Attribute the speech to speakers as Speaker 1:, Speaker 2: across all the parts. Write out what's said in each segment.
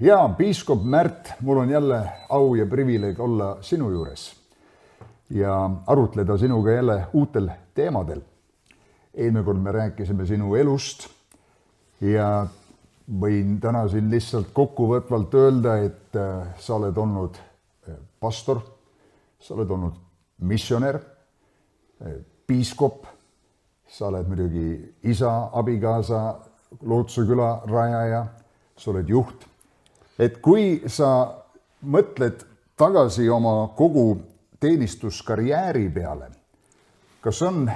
Speaker 1: Ja piiskop Märt, mul on jälle au ja privileeg olla sinu juures ja arutleda sinuga jälle uutel teemadel. Eelmine kord me rääkisime sinu elust ja võin täna siin lihtsalt kokkuvõtvalt öelda, et sa oled olnud pastor, sa oled olnud missionär, piiskop, sa oled muidugi isa, abikaasa, Lootuse küla rajaja, sa oled juht. Et kui sa mõtled tagasi oma kogu teenistuskarjääri peale, kas on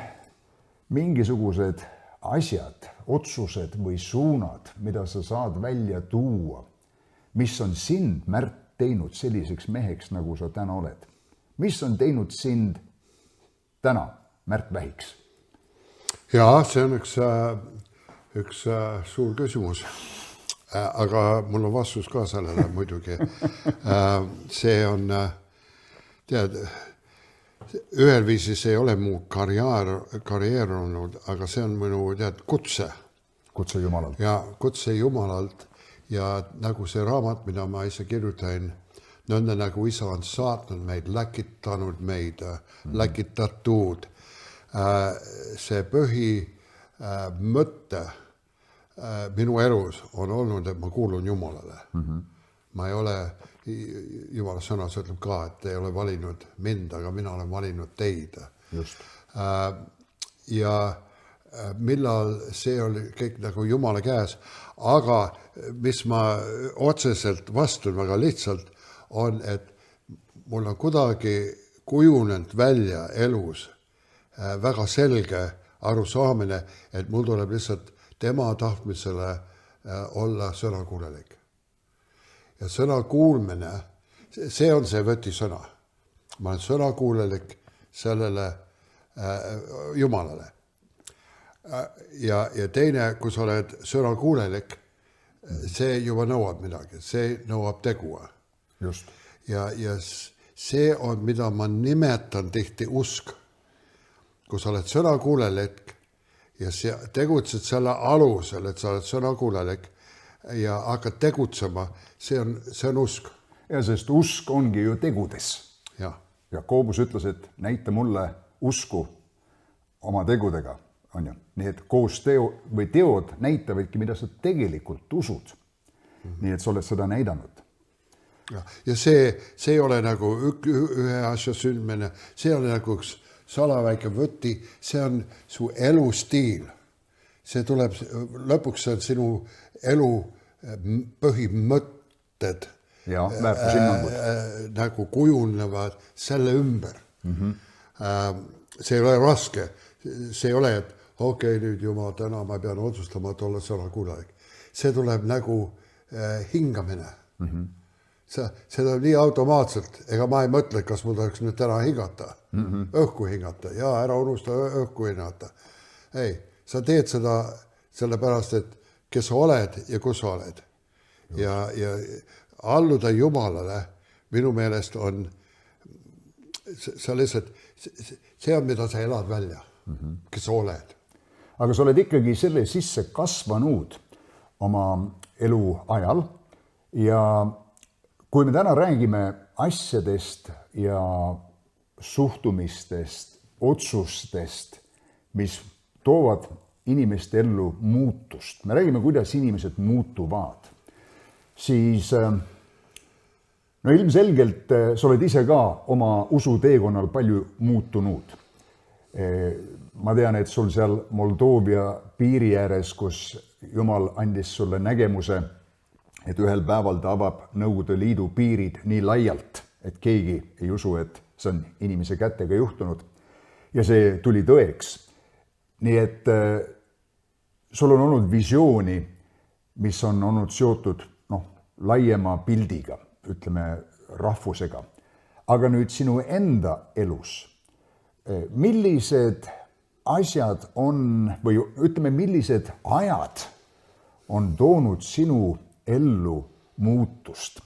Speaker 1: mingisugused asjad, otsused või suunad, mida sa saad välja tuua, mis on sind, Märt, teinud selliseks meheks, nagu sa täna oled? Mis on teinud sind täna, Märt Vähiks?
Speaker 2: Jaa, see on üks suur küsimus. Aga mul on vastus ka sellele muidugi. See on, tead, ühel viisis ei ole mu karjäär olnud, aga see on minu kutse.
Speaker 1: Kutse Jumalalt.
Speaker 2: Ja kutse Jumalalt ja nagu see raamat, mida ma ise kirjutain, nõnda nagu isa on saatnud meid, läkitanud meid, läkitatud. See põhimõtte minu elus on olnud, et ma kuulun Jumalale. Ma ei ole, Jumala sõnas ütleb ka, et ei ole valinud mind, aga mina olen valinud teid.
Speaker 1: Just.
Speaker 2: Ja millal see oli kõik nagu Jumala käes, aga mis ma otseselt vastun väga lihtsalt on, et mul on kuidagi kujunenud välja elus väga selge arusaamine, et mul tuleb lihtsalt tema tahtmisele olla sõnakuulelik. Ja sõna kuulmine, see on see võtisõna. Ma olen sõnakuulelik sellele Jumalale. Ja teine, kui sa oled sõnakuulelik, see juba nõuab midagi, see nõuab tegua.
Speaker 1: Just.
Speaker 2: Ja see on, mida ma nimetan tihti usk. Kui sa oled sõnakuulelik ja tegutsed selle alusel, et sa oled sõnakuulelik ja hakkad tegutsema, see on usk.
Speaker 1: Ja sest usk ongi ju tegudes.
Speaker 2: Ja.
Speaker 1: Jakobus ütles, et näita mulle usku oma tegudega. On ju? Nii et koos teod näitavadki, mida sa tegelikult usud. Nii et sa oled seda näidanud.
Speaker 2: Ja see ei ole nagu ühe asja sündmine, see ei ole nagu üks salaväike võti, see on su elustiil. See tuleb, lõpuks on sinu elu põhimõtted
Speaker 1: ja,
Speaker 2: nagu kujunevad selle ümber. See ei ole raske. See ei ole, et okei, nüüd Jumal, täna ma pean otsustama, et olla sõnakuulelik. See tuleb nagu hingamine. See tuleb nii automaatselt, ega ma ei mõtle, kas mul tuleks nüüd täna hingata, õhku hingata, ja ära unusta õhku hingata. Ei, sa teed seda sellepärast, et kes sa oled ja kus sa oled. Ja alluda Jumalale minu meelest on, see on, mida sa elad välja, kes sa oled.
Speaker 1: Aga sa oled ikkagi selle sisse kasvanud oma elu ajal ja kui me täna räägime asjadest ja suhtumistest, otsustest, mis toovad inimeste ellu muutust, me räägime, kuidas inimesed muutuvad, siis no ilmselgelt sa oled ise ka oma usuteekonnal palju muutunud. Ma tean, et sul seal Moldoovia piiri ääres, kus Jumal andis sulle nägemuse, et ühel päeval ta avab Nõukogude Liidu piirid nii laialt, et keegi ei usu, et see on inimese kätega juhtunud. Ja see tuli tõeks. Nii et sul on olnud visiooni, mis on olnud seotud laiema pildiga, ütleme rahvusega. Aga nüüd sinu enda elus, millised asjad on, või ütleme, millised ajad on toonud sinu ellu muutust?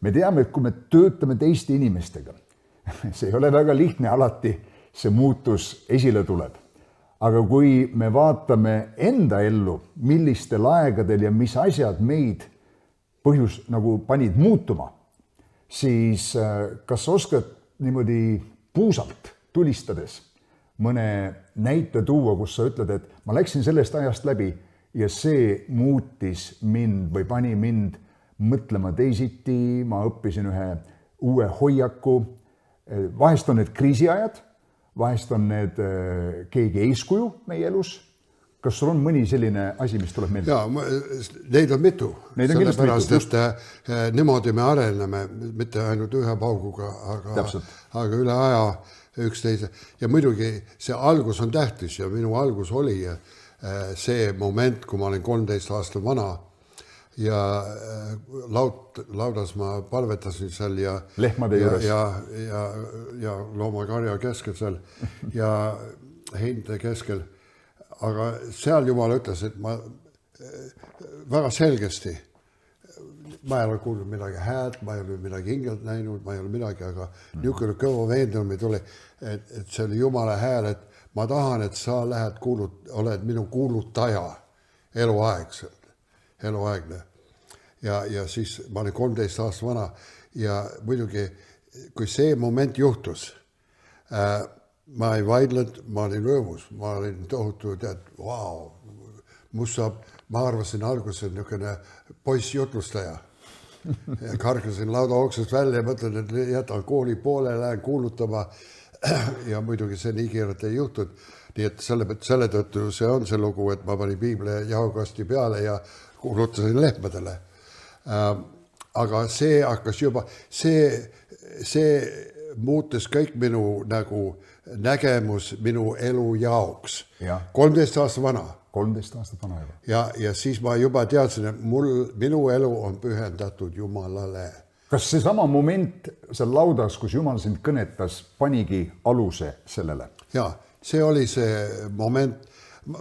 Speaker 1: Me teame, et kui me töötame teiste inimestega, see ei ole väga lihtne alati, see muutus esile tuleb. Aga kui me vaatame enda ellu, millistel aegadel ja mis asjad meid põhjus nagu panid muutuma, siis kas sa oskad niimoodi puusalt tulistades mõne näite tuua, kus sa ütled, et ma läksin sellest ajast läbi ja see muutis mind või pani mind mõtlema teisiti, ma õppisin ühe uue hoiaku. Vahest on need kriisiajad, vahest on need keegi eeskuju meie elus. Kas sul on mõni selline asi, mis tuleb meelde?
Speaker 2: Jaa, neid on mitu.
Speaker 1: Neid on
Speaker 2: sellepärast, et niimoodi me areneme, mitte ainult ühe pauguga, aga üle aja üksteise. Ja muidugi see algus on tähtis ja minu algus oli see moment, kui ma olin 13 aastat vana ja laudas ma palvetasin seal ja
Speaker 1: lehmade juures
Speaker 2: ja loomakarja keskel seal ja heinte keskel. Aga seal Jumal ütles, et ma väga selgesti, ma ei ole kuulnud midagi häält, ma ei ole midagi hingelt näinud, ma ei ole midagi, aga niisugune kõva veendumine tuli, et see oli Jumala hääl, et ma tahan, et sa lähed oled minu kuulutaja eluaegne. Ja siis ma olin 13 aastat vana ja muidugi, kui see moment juhtus, ma ei vaidlenud, ma olin rõõmus, ma olin tohutu, vau, ma arvasin alguses niisugune poiss jutlustaja. Kargasin lauda oksest välja ja mõtlen, et jätan kooli poole, lähen kuulutama ja muidugi see nii kiirelt ei juhtud. Nii et selle tõttu see on see lugu, et ma panin piibli jahukasti peale ja kuulutasin lehmadele. Aga see hakkas juba, see muutis kõik minu nagu nägemus minu elu jaoks. 13 aastat vana.
Speaker 1: 13 aastat vana juba.
Speaker 2: Ja siis ma juba teadsin, et minu elu on pühendatud Jumalale.
Speaker 1: Kas see sama moment seal laudas, kus Jumal sind kõnetas, panigi aluse sellele?
Speaker 2: Jaa, see oli see moment,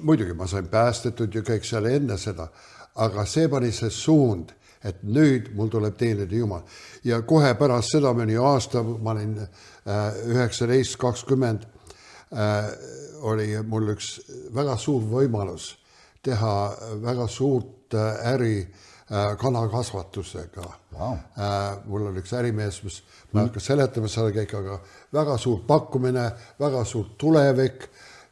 Speaker 2: muidugi ma sain päästetud ja kõik seal enne seda, aga see pani see suund, et nüüd mul tuleb teenida Jumal. Ja kohe pärast seda mõni aasta, ma olin 19-20, oli mul üks väga suur võimalus teha väga suurt äri kanakasvatusega.
Speaker 1: Wow.
Speaker 2: Mul oli üks ärimees, mis ma hakka seletama selle kõik, aga väga suur pakkumine, väga suur tulevik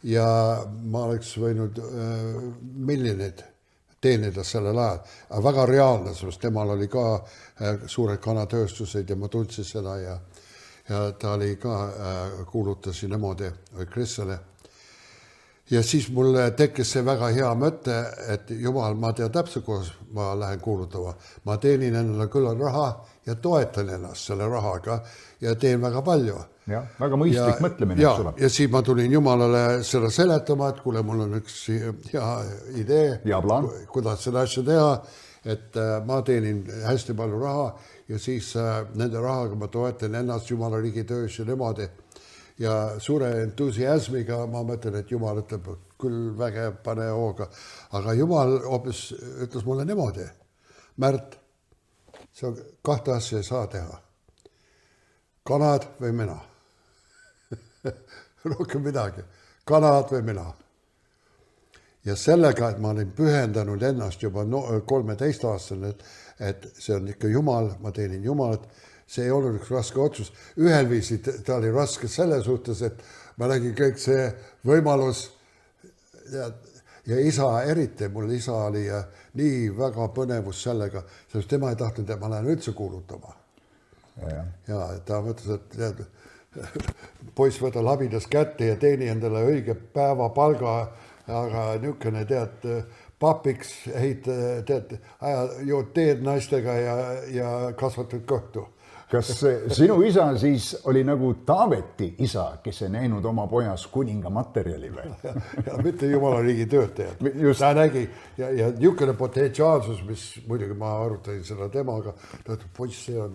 Speaker 2: ja ma oleks võinud miljonid teenida sellel ajal. Aga väga reaalne, sest temal oli ka suured kanatööstused ja ma tundsin seda ja ta oli ka kuulutasin niimoodi Kristele. Ja siis mul tekkis see väga hea mõte, et Jumal, ma tean täpselt, kus ma lähen kuulutama. Ma teenin endale küll raha ja toetan ennast selle rahaga ja teen väga palju.
Speaker 1: Ja, väga mõistlik mõtlemine.
Speaker 2: Ja siis ma tulin Jumalale seda seletama, et kuule, mul on üks hea idee, kuidas seda asja teha, et ma teenin hästi palju raha ja siis nende rahaga ma toetan ennast Jumala riigi töös ja niimoodi. Ja suure entusiasmiga ma mõtlen, et Jumal ütleb, küll vägev, pane hooga. Aga Jumal hoopis ütles mulle niimoodi. Märt, see on 2 asja ei saa teha. Kanad või mina. Rohkem midagi. Kanad või mina. Ja sellega, et ma olin pühendanud ennast juba 13 aastane, et see on ikka Jumal, ma teenin Jumalat, see ei olnud üks raske otsus. Ühel viisil ta oli raske selle suhtes, et ma nägin kõik see võimalus ja isa eriti, mul isa oli nii väga põnevus sellega, sest tema ei tahtnud, et ma lähen üldse kuulutama. Ja ta mõtles, et poiss võta labidas kätte ja teeni endale õige päeva palga, aga niisugune papiks jood teed naistega ja kasvatad kõhtu.
Speaker 1: Kas sinu isa siis oli nagu Taaveti isa, kes ei näinud oma pojas kuninga materjali või?
Speaker 2: Ja mitte Jumala riigi töötajad. Ta nägi ja niisugune potentsiaalsus, mis muidugi ma arutasin seda temaga, ta ütles, poiss, see on,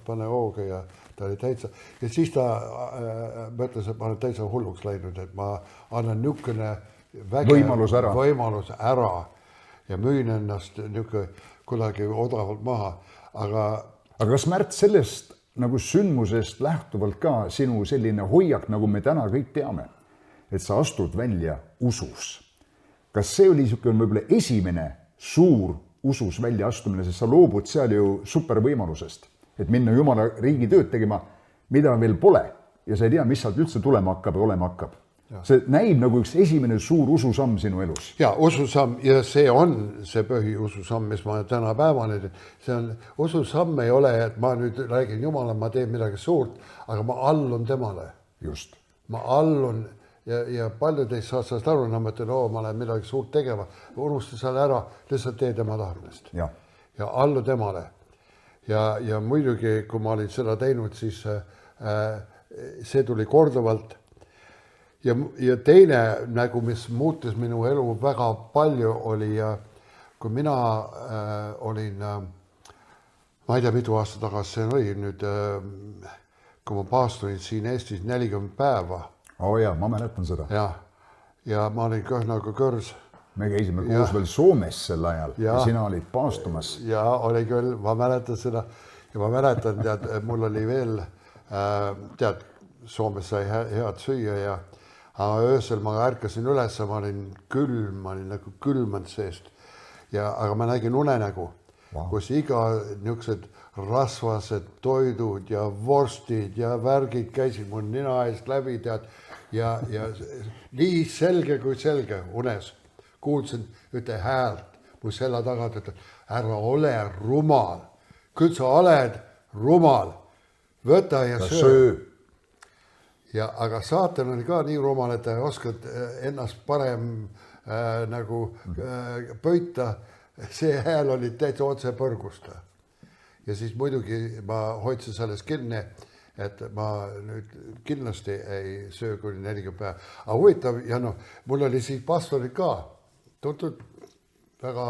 Speaker 2: pane hooga ja ta oli täitsa. Ja siis ta mõtles, et ma olen täitsa hulluks läinud, et ma annan niisugune võimalus ära ja müün ennast kuidagi odavalt maha,
Speaker 1: Aga kas Märt sellest nagu sündmusest lähtuvalt ka sinu selline hoiak, nagu me täna kõik teame, et sa astud välja usus? Kas see oli niisugune võib-olla esimene suur usus välja astumine, sest sa loobud seal ju supervõimalusest, et minna Jumala riigi tööd tegema, mida veel pole ja sa ei tea, mis sealt üldse tulema hakkab ja olema hakkab. See näib nagu üks esimene suur ususamm sinu elus.
Speaker 2: Ja, ususamm ja see on see põhiususamm, mis ma tänapäevani, see on, ususamm ei ole, et ma nüüd räägin Jumala, ma teen midagi suurt, aga ma allun temale.
Speaker 1: Just.
Speaker 2: Ma allun ja paljud ei saa sellest aru, ma mõtlen, ma olen midagi suurt tegema, unusta seal ära, lihtsalt tee tema tahtmist. Ja allu temale. Ja muidugi, kui ma olin seda teinud, siis see tuli korduvalt. Ja teine nägu, mis muutis minu elu väga palju, oli, kui mina olin, ma ei tea, mitu aasta tagasi see oli nüüd, kui ma paasturin siin Eestis 40 päeva.
Speaker 1: Jaa, ma mäletan seda.
Speaker 2: Ja ma olin Kõhnaga Kõrs.
Speaker 1: Me käisime koos veel Soomes sel ajal ja sina olid paastumas.
Speaker 2: Ja oli küll, ma mäletan seda ja ma mäletan, tead, mul oli veel, tead, Soomes sai head süüa ja aga öösel ma ärkasin üles, ma olin nagu külmanud seest. Aga ma nägin unenägu, kus iga niisugused rasvased toidud ja vorstid ja värgid käisid mul nina eest läbi, tead, ja nii selge kui selge unes. Kuulsin ühte häält mu selle taga, et ära ole rumal. Küll sa oled rumal. Võta ja söö. Aga saatan oli ka nii rumal, et ta oskad ennast parem nagu pöita. See hääl oli täitsa otse põrgust. Ja siis muidugi ma hoidsin sellest kinni, et ma nüüd kindlasti ei söö kuni 40 päeva. Aga huvitav, ja mul oli siis pastorid ka, tuntud väga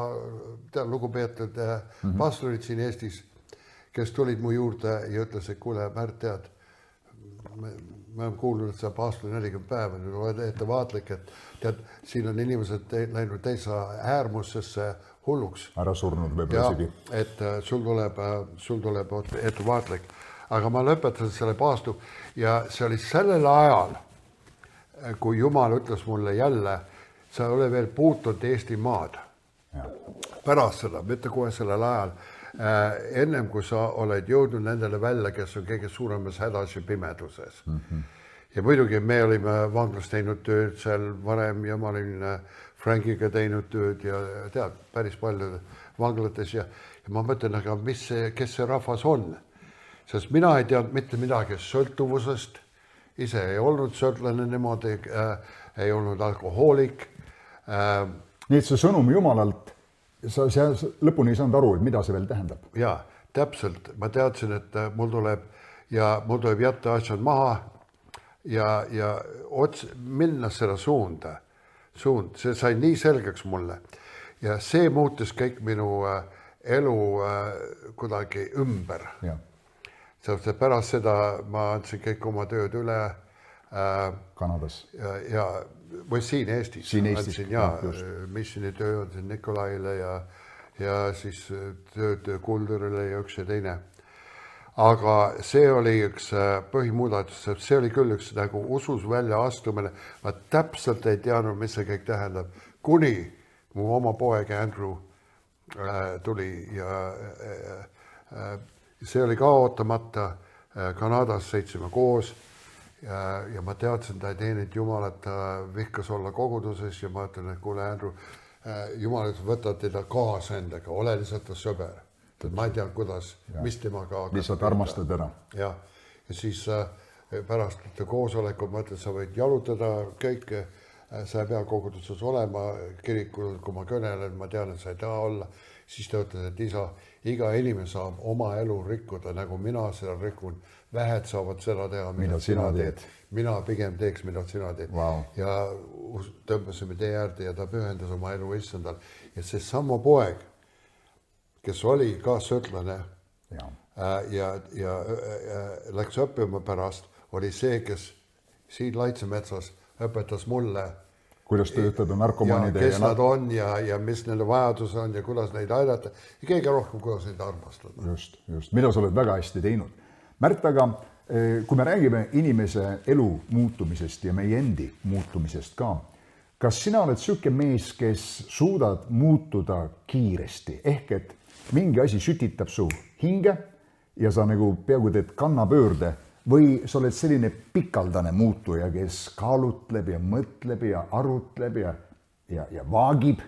Speaker 2: lugupeetud pastorid siin Eestis, kes tulid mu juurde ja ütles, et kuule, Märt, tead, me oleme kuulnud, et sa paastud 40 päeva, nüüd oled ettevaatlik, et tead, siin on inimesed läinud teise äärmusesse hulluks.
Speaker 1: Ära surnud võib-olla isegi.
Speaker 2: Et sul tuleb ettevaatlik. Aga ma lõpetasin selle paastu ja see oli sellel ajal, kui Jumal ütles mulle jälle, sa ei ole veel puutunud Eesti maad. Pärast seda, mitte kohe sellel ajal, ennem kui sa oled jõudnud nendele välja, kes on kõige suuremas hädas ja pimeduses. Ja muidugi me olime vanglas teinud tööd seal varem ja ma olin Frankiga teinud tööd ja tead, päris palju vanglates ja ma mõtlen, aga kes see rahvas on? Sest mina ei teadnud mitte midagi sõltuvusest, ise ei olnud sõltlane niimoodi, ei olnud alkohoolik.
Speaker 1: Nii et see sõnum Jumalalt, sa lõpuni ei saanud aru, et mida see veel tähendab?
Speaker 2: Jaa, täpselt. Ma teadsin, et mul tuleb jätta asjad maha ja minna seda suunda. See sai nii selgeks mulle. Ja see muutis kõik minu elu kuidagi ümber. Sellepärast pärast seda ma andsin kõik oma tööd üle
Speaker 1: Kanadas.
Speaker 2: Või siin Eestis.
Speaker 1: Siin Eestis.
Speaker 2: Missionitöö on siin Nikolaile ja siis tööd Kuldurile ja üks ja teine. Aga see oli üks põhimuudatus, see oli küll üks nagu usus välja astumine. Ma täpselt ei teadnud, mis see kõik tähendab. Kuni mu oma poeg Andrew tuli ja see oli ka ootamata. Kanadas sõitsime koos ja ma teadsin, ta ei teeninud Jumalat, ta vihkas olla koguduses ja ma ütlen, et kuule Andrew, Jumal võtab teda kaasa endaga, ole lihtsalt ta sõber. Ma ei tea, kuidas, mis temaga
Speaker 1: lihtsalt armastad ära.
Speaker 2: Ja siis pärast koosoleku ma ütlen, sa võid jalutada kõik, sa ei pea koguduses olema, kirikul, kui ma kõnelen, ma tean, et sa ei taha olla, siis ta ütles, et isa, iga inimene saab oma elu rikkuda, nagu mina seda rikun, vähed saavad seda teha, mida sina teed. Mina pigem teeks, mida sina teed. Ja tõmbasime tee äärde ja ta pühendas oma elu issandal. Ja see sama poeg, kes oli ka sõtlane ja läks õppima pärast, oli see, kes siin Laitsemetsas õpetas mulle,
Speaker 1: kuidas töötada narkomanide
Speaker 2: kes nad on ja mis nende vajadus on ja kuidas neid aidata ja kõige rohkem, kuidas neid armastada.
Speaker 1: Just, mida sa oled väga hästi teinud. Märt, aga kui me räägime inimese elu muutumisest ja meie endi muutumisest ka, kas sina oled siuke mees, kes suudad muutuda kiiresti, ehk et mingi asi sütitab su hinge ja sa nagu peaaegu teed kannapöörde või sa oled selline pikaldane muutuja, kes kaalutleb ja mõtleb ja arutleb ja vaagib?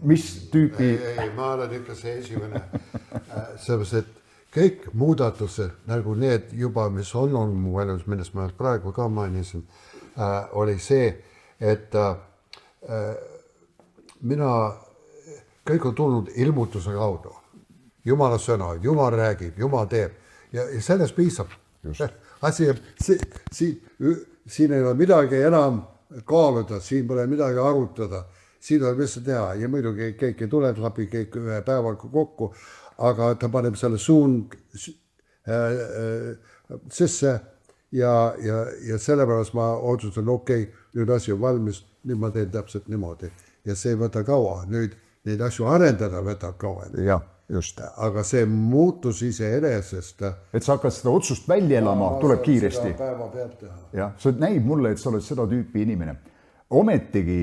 Speaker 1: Mis tüüpi?
Speaker 2: Ei, ma olen ikka see esimene. Sellepärast, et kõik muudatused, nagu need juba, mis on mu elus, millest ma praegu ka mainisin, oli see, et kõik on tulnud ilmutuse kaudu. Jumala sõna, Jumal räägib, Jumal teeb ja sellest piisab. Asi, siin ei ole midagi enam kaaluda, siin pole midagi arutada, siin on mis teha ja muidugi kõik ei tule, klapib kõik ühe päevaga kokku, aga ta paneb selle suund sisse ja sellepärast ma otsustan, okei, nüüd asi on valmis, nüüd ma teen täpselt niimoodi ja see ei võta kaua, nüüd neid asju arendada võtab kaua.
Speaker 1: Jah, just.
Speaker 2: Aga see muutus iseenesest.
Speaker 1: Et sa hakkad seda otsust välja elama, tuleb kiiresti.
Speaker 2: Päeva peab teha.
Speaker 1: Jah, see näib mulle, et sa oled seda tüüpi inimene. Ometigi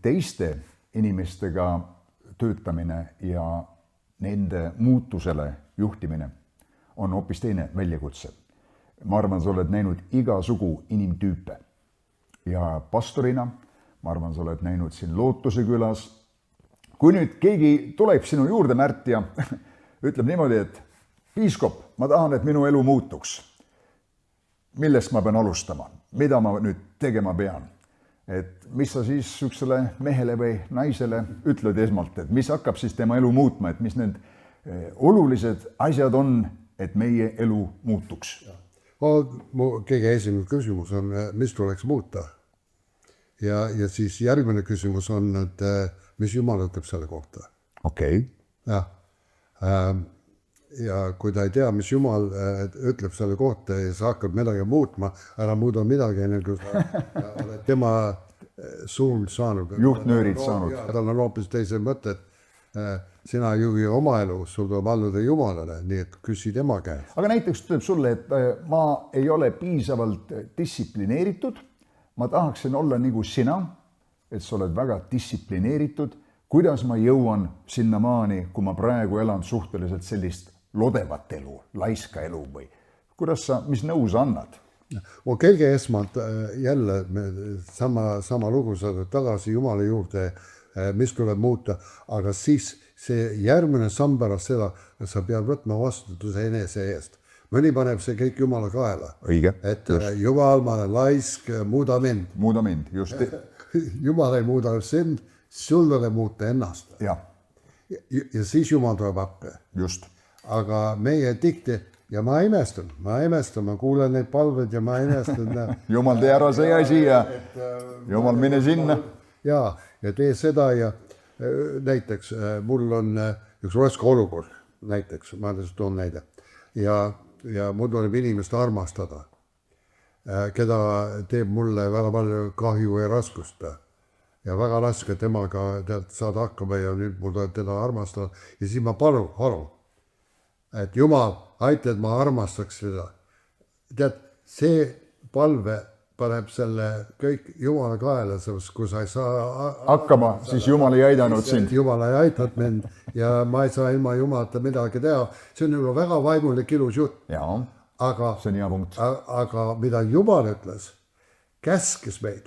Speaker 1: teiste inimestega töötamine ja nende muutusele juhtimine on hoopis teine väljakutse. Ma arvan, sa oled näinud igasugu inimtüüpe ja pastorina, ma arvan, sa oled näinud siin Lootuse külas. Kui nüüd keegi tuleb sinu juurde, Märt, ja ütleb niimoodi, et piiskop, ma tahan, et minu elu muutuks. Millest ma pean alustama? Mida ma nüüd tegema pean? Et mis sa siis üksele mehele või naisele ütled esmalt, et mis hakkab siis tema elu muutma, et mis need olulised asjad on, et meie elu muutuks?
Speaker 2: Mu kõige esimene küsimus on, mis tuleks muuta? Ja siis järgmine küsimus on, et mis Jumal ütleb selle kohta.
Speaker 1: Okei.
Speaker 2: Ja kui ta ei tea, mis Jumal ütleb selle kohta ja sa hakkad midagi muutma, ära muuda midagi, kui sa oled tema suund saanud.
Speaker 1: Juhtnöörid saanud.
Speaker 2: Tal on hoopis teise mõtted. Sina juhi oma elu, sul tuleb alluda Jumalale, nii et küsi tema käest.
Speaker 1: Aga näiteks ütleb sulle, et ma ei ole piisavalt distsiplineeritud, ma tahaksin olla nagu sina, et sa oled väga distsiplineeritud, kuidas ma jõuan sinna maani, kui ma praegu elan suhteliselt sellist lodevat elu, laiska elu või kuidas sa, mis nõu sa annad?
Speaker 2: Kõige esmalt jälle sama lugu saada tagasi Jumala juurde, mis tuleb muuta, aga siis see järgmine samm pärast seda, sa pead võtma vastutuse enese eest. Mõni paneb see kõik Jumala kaela.
Speaker 1: Õige.
Speaker 2: Et Jumal, ma olen laisk, muuda mind.
Speaker 1: Muuda mind, just.
Speaker 2: Jumal ei muuda sind, sul tuleb muuta ennast.
Speaker 1: Ja
Speaker 2: siis Jumal tuleb appi.
Speaker 1: Just.
Speaker 2: Aga meie tihti, ja ma imestan, ma kuulen neid palved ja ma imestan.
Speaker 1: Jumal, tee ära see asi ja Jumal, mine sinna.
Speaker 2: Ja tee seda ja näiteks mul on üks raske olukord, näiteks, ma toon näide. Ja mul tuleb inimest armastada, keda teeb mulle väga palju kahju ja raskust. Ja väga raske temaga saada hakkama ja nüüd mul tuleb teda armastada. Ja siis ma palun, et Jumal, aita, et ma armastaks seda. Tead, see palve paneb selle kõik Jumala kaela, kui sa ei saa
Speaker 1: hakkama, siis Jumal ei aidanud sind.
Speaker 2: Jumal ei aidanud mind ja ma ei saa ilma Jumalata midagi teha. See on juba väga vaimulik ilus jutt.
Speaker 1: Jaa, see on hea punkt.
Speaker 2: Aga mida Jumal ütles, käskis meid.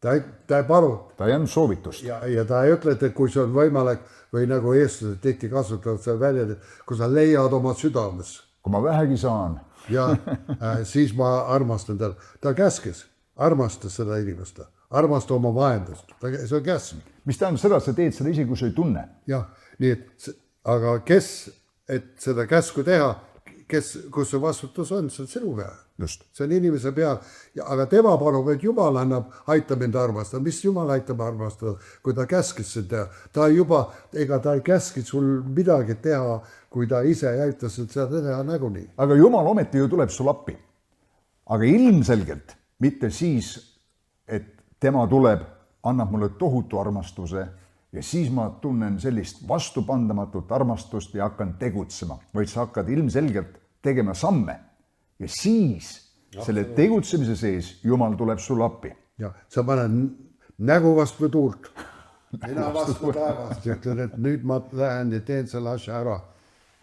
Speaker 2: Ta ei palu.
Speaker 1: Ta ei andnud soovitust.
Speaker 2: Ja ta ei ütle, et kui see on võimalik, või nagu eestlased tihti kasutavad seal välja, kui sa leiad oma südames.
Speaker 1: Kui ma vähegi saan.
Speaker 2: Ja siis ma armastan tal. Ta käskis, armastas seda inimest. Armasta oma vahendust. See on käsk.
Speaker 1: Mis tähendab seda, sa teed seda isi, kui sa ei tunne?
Speaker 2: Jah, nii et, aga kes, et seda käsku teha, kus see vastutus on, see on sinu peal.
Speaker 1: Just.
Speaker 2: See on inimese peal. Aga tema palub, et Jumal annab, aita mind armastada. Mis Jumal aitab armastada, kui ta käskis seda teha? Ta juba, ega ta ei käskis sul midagi teha, kui ta ise aitas seda teha nagunii.
Speaker 1: Aga Jumal ometi ju tuleb sul appi. Aga ilmselgelt mitte siis, et tema tuleb, annab mulle tohutu armastuse ja siis ma tunnen sellist vastupandamatut armastust ja hakkan tegutsema. Vaid sa hakkad ilmselgelt tegema samme ja siis selle tegutsemise sees Jumal tuleb sul appi.
Speaker 2: ja sa paned nägu vastu tuult, mina vastu taevast ja ütled, et nüüd ma lähen ja teen selle asja ära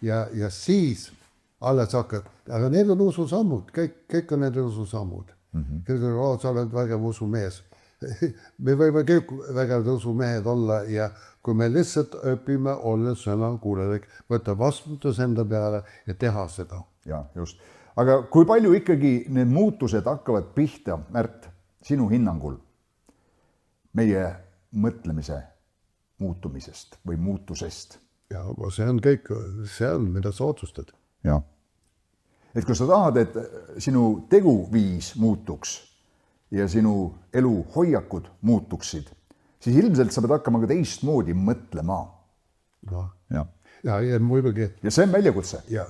Speaker 2: ja siis alles hakkad, aga need on ususammud, kõik on need ususammud. Kõik on, sa oled vägev usumees. Me võime kõik vägevad usumehed olla ja kui me lihtsalt õpime olla sõnakuulelik, võtta vastutus enda peale ja teha seda.
Speaker 1: Ja just. Aga kui palju ikkagi need muutused hakkavad pihta, Märt, sinu hinnangul meie mõtlemise muutumisest või muutusest?
Speaker 2: Ja see on kõik, see on, mida sa otsustad.
Speaker 1: Ja. Et kui sa tahad, et sinu teguviis muutuks ja sinu eluhoiakud muutuksid, siis ilmselt sa pead hakkama ka teistmoodi mõtlema.
Speaker 2: No.
Speaker 1: Ja.
Speaker 2: Ja muidugi.
Speaker 1: Ja see on väljakutse.
Speaker 2: Ja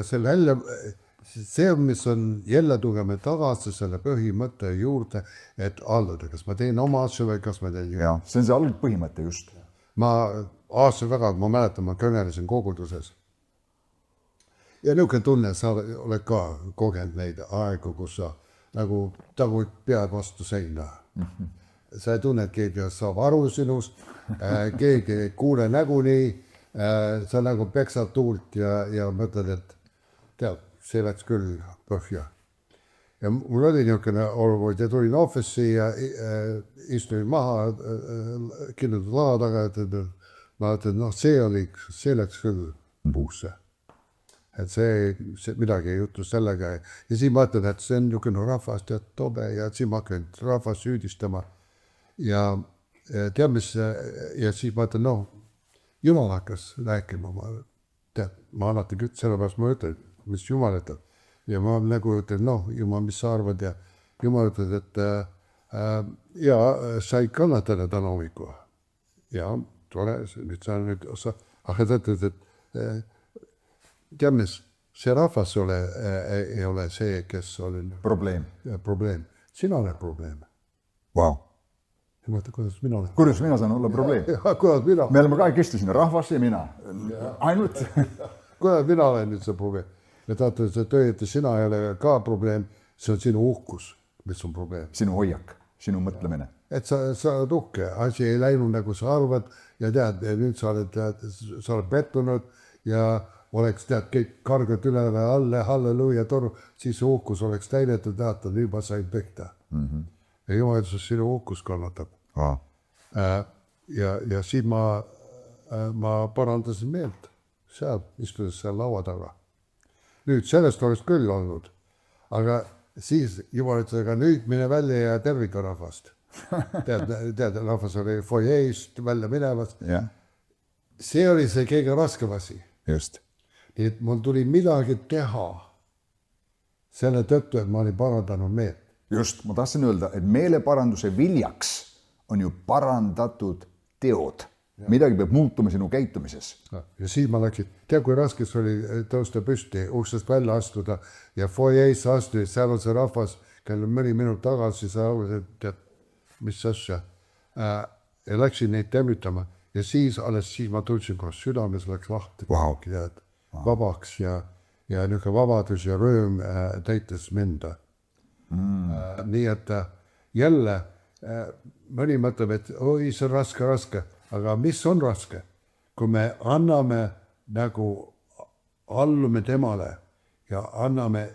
Speaker 2: see see, mis on jälle tugeme tagasi selle põhimõtte juurde, et alluda, kas ma teen oma asju või kas ma teen
Speaker 1: ja, see on see algpõhimõte just.
Speaker 2: Ma aasta väga, ma mäletan, ma kõnelesin koguduses. Ja niisugune tunne, sa oled ka kogenud neid aegu, kus sa nagu taguid pead vastu seina. Sa ei tunne, et keegi saab aru sinust, keegi ei kuule näguni, sa nagu peksad tuult ja mõtled, et tead, see läks küll põhja. Ja mul oli niisugune olukord ja tulin office'i ja istuin maha kinnitud laua taga, et ma ütlen, see läks küll puusse. Et see midagi ei juhtu sellega. Ja siis ma ütlen, et see on niisugune rahvast ja tobe ja siis ma hakkan rahvast süüdistama. Ja tead, mis, ja siis ma ütlen, Jumal hakkas rääkima. Ma alati küll, sellepärast ma ütlen, mis Jumal ütleb. Ja ma nagu ütlen, Jumal, mis sa arvad ja Jumal ütleb, et sa ei kannata täna hommiku. Ja tore, nüüd sa aga ta ütled, et tead mis, see rahvas ei ole see, kes oli probleem. Sina oled probleem.
Speaker 1: Wow.
Speaker 2: Ja ma ütlen, kuidas mina olen?
Speaker 1: Kuidas mina saan olla probleem?
Speaker 2: Kuidas mina?
Speaker 1: Me oleme kahekesti siin, rahvas ja mina. Ainult.
Speaker 2: Kuidas mina olen nüüd see probleem? Ja ta ütles, et õieti sina ei ole ka probleem, see on sinu uhkus, mis on probleem.
Speaker 1: Sinu hoiak, sinu mõtlemine.
Speaker 2: Et sa oled uhke, asi ei läinud nagu sa arvad ja tead, nüüd sa oled pettunud ja oleks tead kõik kargad üle või alle, halleluuja toru, siis see uhkus oleks täidetud, teata, nüüd ma sain pekta. Ja Jumal ütles, sinu uhkus kannatab. Ja siis ma parandasin meelt seal, istudes seal laua taga. Nüüd sellest oleks küll olnud, aga siis Jumal ütles, aga nüüd mine välja ja tervika rahvast. Tead, rahvas oli foyeist välja minemas. See oli see kõige raskem asi.
Speaker 1: Just.
Speaker 2: Nii et mul tuli midagi teha selle tõttu, et ma olin parandanud meelt.
Speaker 1: Just, ma tahtsin öelda, et meeleparanduse viljaks on ju parandatud teod. Midagi peab muutuma sinu käitumises.
Speaker 2: Ja siis ma läksin, tea kui raskes oli tõusta püsti, uksest välja astuda ja foyeis astuda, seal on see rahvas, kellel mõni minut tagasi sa arvasid, tead, mis asja. Ja läksin neid tervitama ja siis ma tundsin, kus südames läks lahti.
Speaker 1: Wow.
Speaker 2: Vabaks ja niisugune vabadus ja rõõm täitis minda. Nii et jälle mõni mõtleb, et oi, see on raske. Aga mis on raske? Kui me anname nagu allume temale ja anname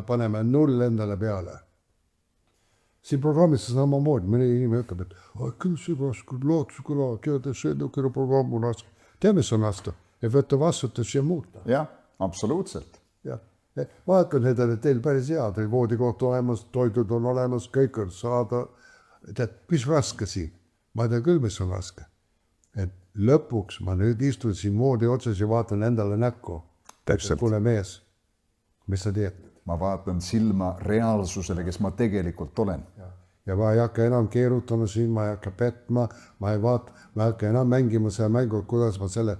Speaker 2: paneme 0 endale peale. Siin programmis on samamoodi, mõni inimene ütleb, et küll see raske, lootusega, see niisugune programm on raske. Tead, mis on raske? Ja võtta vastutus ja muuta.
Speaker 1: Jah, absoluutselt.
Speaker 2: Ma hakkan edasi, teil päris hea, teil voodikoht olemas, toidud on olemas, kõik on saada. Tead, mis raske siin? Ma tean küll, mis on raske. Et lõpuks ma nüüd istun siin voodi otsas ja vaatan endale näkku.
Speaker 1: Täpselt.
Speaker 2: Kuule mees, mis sa teed?
Speaker 1: Ma vaatan silma reaalsusele, kes ma tegelikult olen.
Speaker 2: Ja ma ei hakka enam keerutama siin, ma ei hakka petma, ma ei hakka enam mängima selle mängu, kuidas ma selle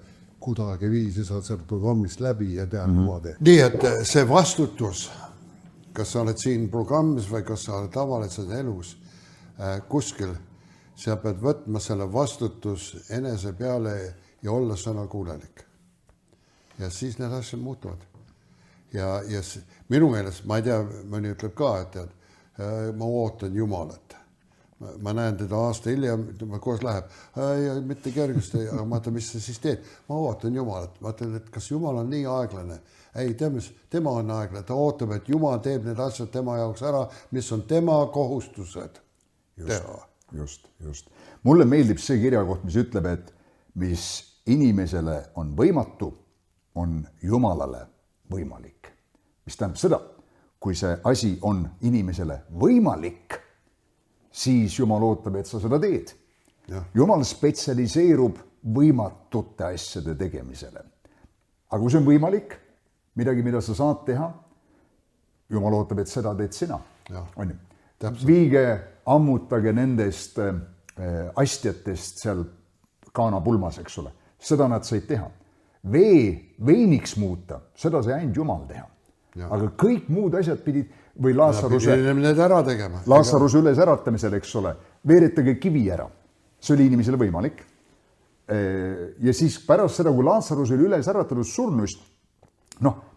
Speaker 2: kuidagi viisi saad sealt programmist läbi ja tean kuade. Nii, et see vastutus, kas sa oled siin programmis või kas sa oled tavaliselt elus kuskil, sa pead võtma selle vastutus enese peale ja olla sõnakuulelik. Ja siis need asjad muutuvad. Ja minu meelest, ma ei tea, mõni ütleb ka, et ma ootan Jumalat. ma näen teda aasta hiljem, koos läheb, mitte kergesti, aga ma ütlen, mis sa siis teed? Ma ootan Jumalat, ma ütlen, et kas Jumal on nii aeglane? Ei, tema on aeglane, ta ootab, et Jumal teeb need asjad tema jaoks ära, mis on tema kohustused teha.
Speaker 1: Just. Mulle meeldib see kirjakoht, mis ütleb, et mis inimesele on võimatu, on Jumalale võimalik. Mis tähendab seda, kui see asi on inimesele võimalik, siis Jumal ootab, et sa seda teed. Jumal spetsialiseerub võimatute asjade tegemisele. Aga kui see on võimalik, midagi, mida sa saad teha, Jumal ootab, et seda teed sina. Viige, ammutage nendest astjatest seal kaanapulmas, eks ole. Seda nad said teha. Veiniks muuta, seda sai ainult Jumal teha. Aga kõik muud asjad pidid või Laasaruse üles äratamisel, eks ole, veeretage kivi ära. See oli inimesele võimalik. Ja siis pärast seda, kui Laasarus oli üles äratatud surnust,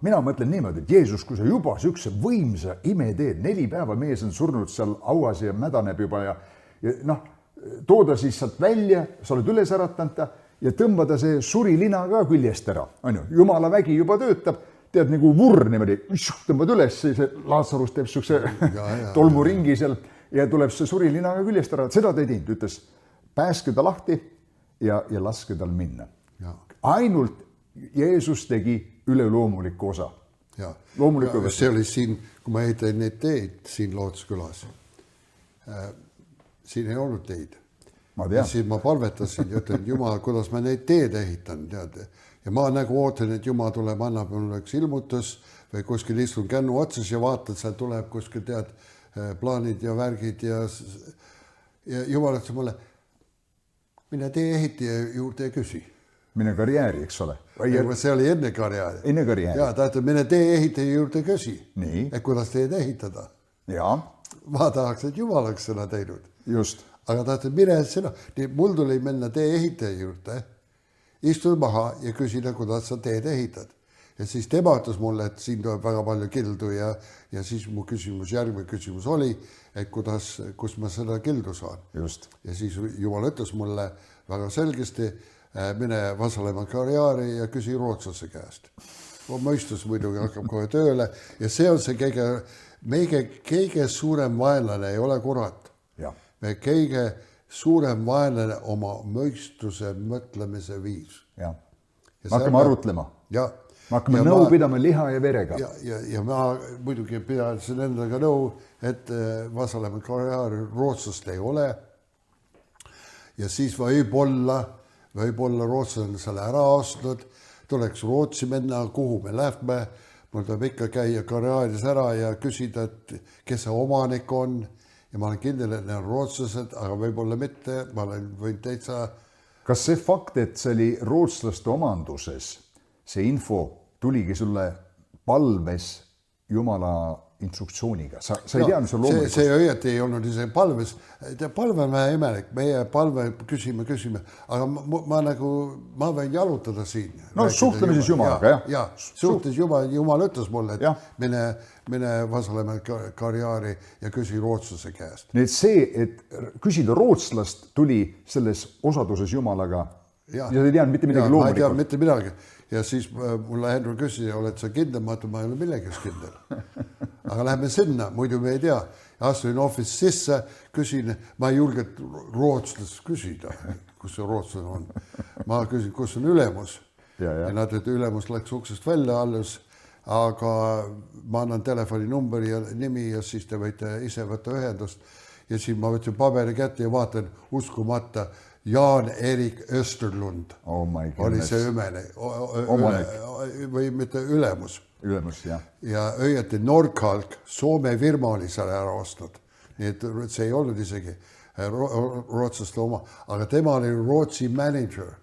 Speaker 1: mina mõtlen niimoodi, et Jeesus, kui sa juba sükse võimsa ime teed, 4 päeva mees on surnud seal hauas ja mädaneb juba ja tooda siis sealt välja, sa oled üles äratanud ta ja tõmbada see surilina ka küljest ära. Jumala vägi juba töötab, tead nagu vurr niimoodi, tõmbad üles, see Laasarus teeb sükse tolmuringi seal ja tuleb see surilina ka küljest ära. Seda ta ei teinud, ütles, pääske ta lahti ja laske tal minna. Ainult Jeesus tegi üleloomuliku osa.
Speaker 2: See oli siin, kui ma ehitasin neid teid siin Lootskülas. Siin ei olnud teid. Siis ma palvetasin ja ütlen, Jumal, kuidas ma neid teed ehitan, tead. Ja ma nagu ootan, et Jumal tuleb, annab mulle üks ilmutus või kuskil istun kännu otsas ja vaatad, seal tuleb kuskil tead plaanid ja värgid ja Jumal ütles mulle, mine tee ehitaja juurde ja küsi.
Speaker 1: Mine karjääri, eks ole.
Speaker 2: See oli enne karjääri.
Speaker 1: Enne karjääri.
Speaker 2: Ja ta ütleb, mine tee ehitaja juurde küsi.
Speaker 1: Nii.
Speaker 2: Et kuidas teed ehitada.
Speaker 1: Ja.
Speaker 2: Ma tahaks, et Jumal oleks seda teinud.
Speaker 1: Just.
Speaker 2: Aga ta ütleb, mine sina. Mul tuli minna tee ehitaja juurde. Istud maha ja küsida, kuidas sa teed ehitad. Ja siis tema ütles mulle, et siin tuleb väga palju kildu ja siis mu järgmine küsimus oli, et kus ma seda kildu saan.
Speaker 1: Just.
Speaker 2: Ja siis Jumal ütles mulle väga selgesti, mine Vasalemma karjääri ja küsi rootslase käest. Mõistus muidugi hakkab kohe tööle ja see on see kõige suurem vaenlane ei ole kurat. Me kõige suurem vaenlane oma mõistuse mõtlemise viis.
Speaker 1: Ja. Me hakkame arutlema.
Speaker 2: Ja.
Speaker 1: Me hakkame nõu pidama liha ja verega.
Speaker 2: Ja ma muidugi pidasin endaga nõu, et Vasalemma karjääri rootslast ei ole. Ja siis võib-olla rootslane on selle ära ostnud, tuleks Rootsi minna, kuhu me lähme, mul tuleb ikka käia karjääris ära ja küsida, et kes see omanik on ja ma olen kindel, et need on rootslased, aga võib-olla mitte, ma olen võinud täitsa...
Speaker 1: Kas see fakt, et see oli rootslaste omanduses, see info tuligi sulle palves Jumala instruktsiooniga. Sa ei teadnud see loomulikult.
Speaker 2: See õieti ei olnud isegi palves. Palve on vähe imelik. Meie palve küsime, aga ma võin jalutada siin.
Speaker 1: No suhtleme siis Jumalaga, jah?
Speaker 2: Ja, suhtles Jumal ütles mulle, et mine Vasalemma karjääri ja küsi rootslase käest.
Speaker 1: Nii et see, et küsida rootslast tuli selles osaduses Jumalaga ja sa ei teadnud mitte midagi loomulikult.
Speaker 2: Ma ei teadnud mitte midagi. Ja siis mulle Henry küsis, oled sa kindel? Ma ütlen, ma ei ole millegis kindel. Aga läheme sinna, muidu me ei tea. Astuin office sisse, küsin, ma ei julge rootslast küsida, kus see rootslane on. Ma küsin, kus on ülemus. Ja nad, et ülemus läks uksest välja alles, aga ma annan telefoninumberi ja nimi ja siis te võite ise võtta ühendust. Ja siis ma võtsin paberi kätte ja vaatan uskumata Jan-Erik Österlund.
Speaker 1: Oh my goodness.
Speaker 2: Oli see või mitte ülemus.
Speaker 1: Ülemus, jah.
Speaker 2: Ja õieti Nordkalk, Soome firma oli seal ära ostnud. Nii et see ei olnud isegi rootslaste oma, aga tema oli Rootsi manager.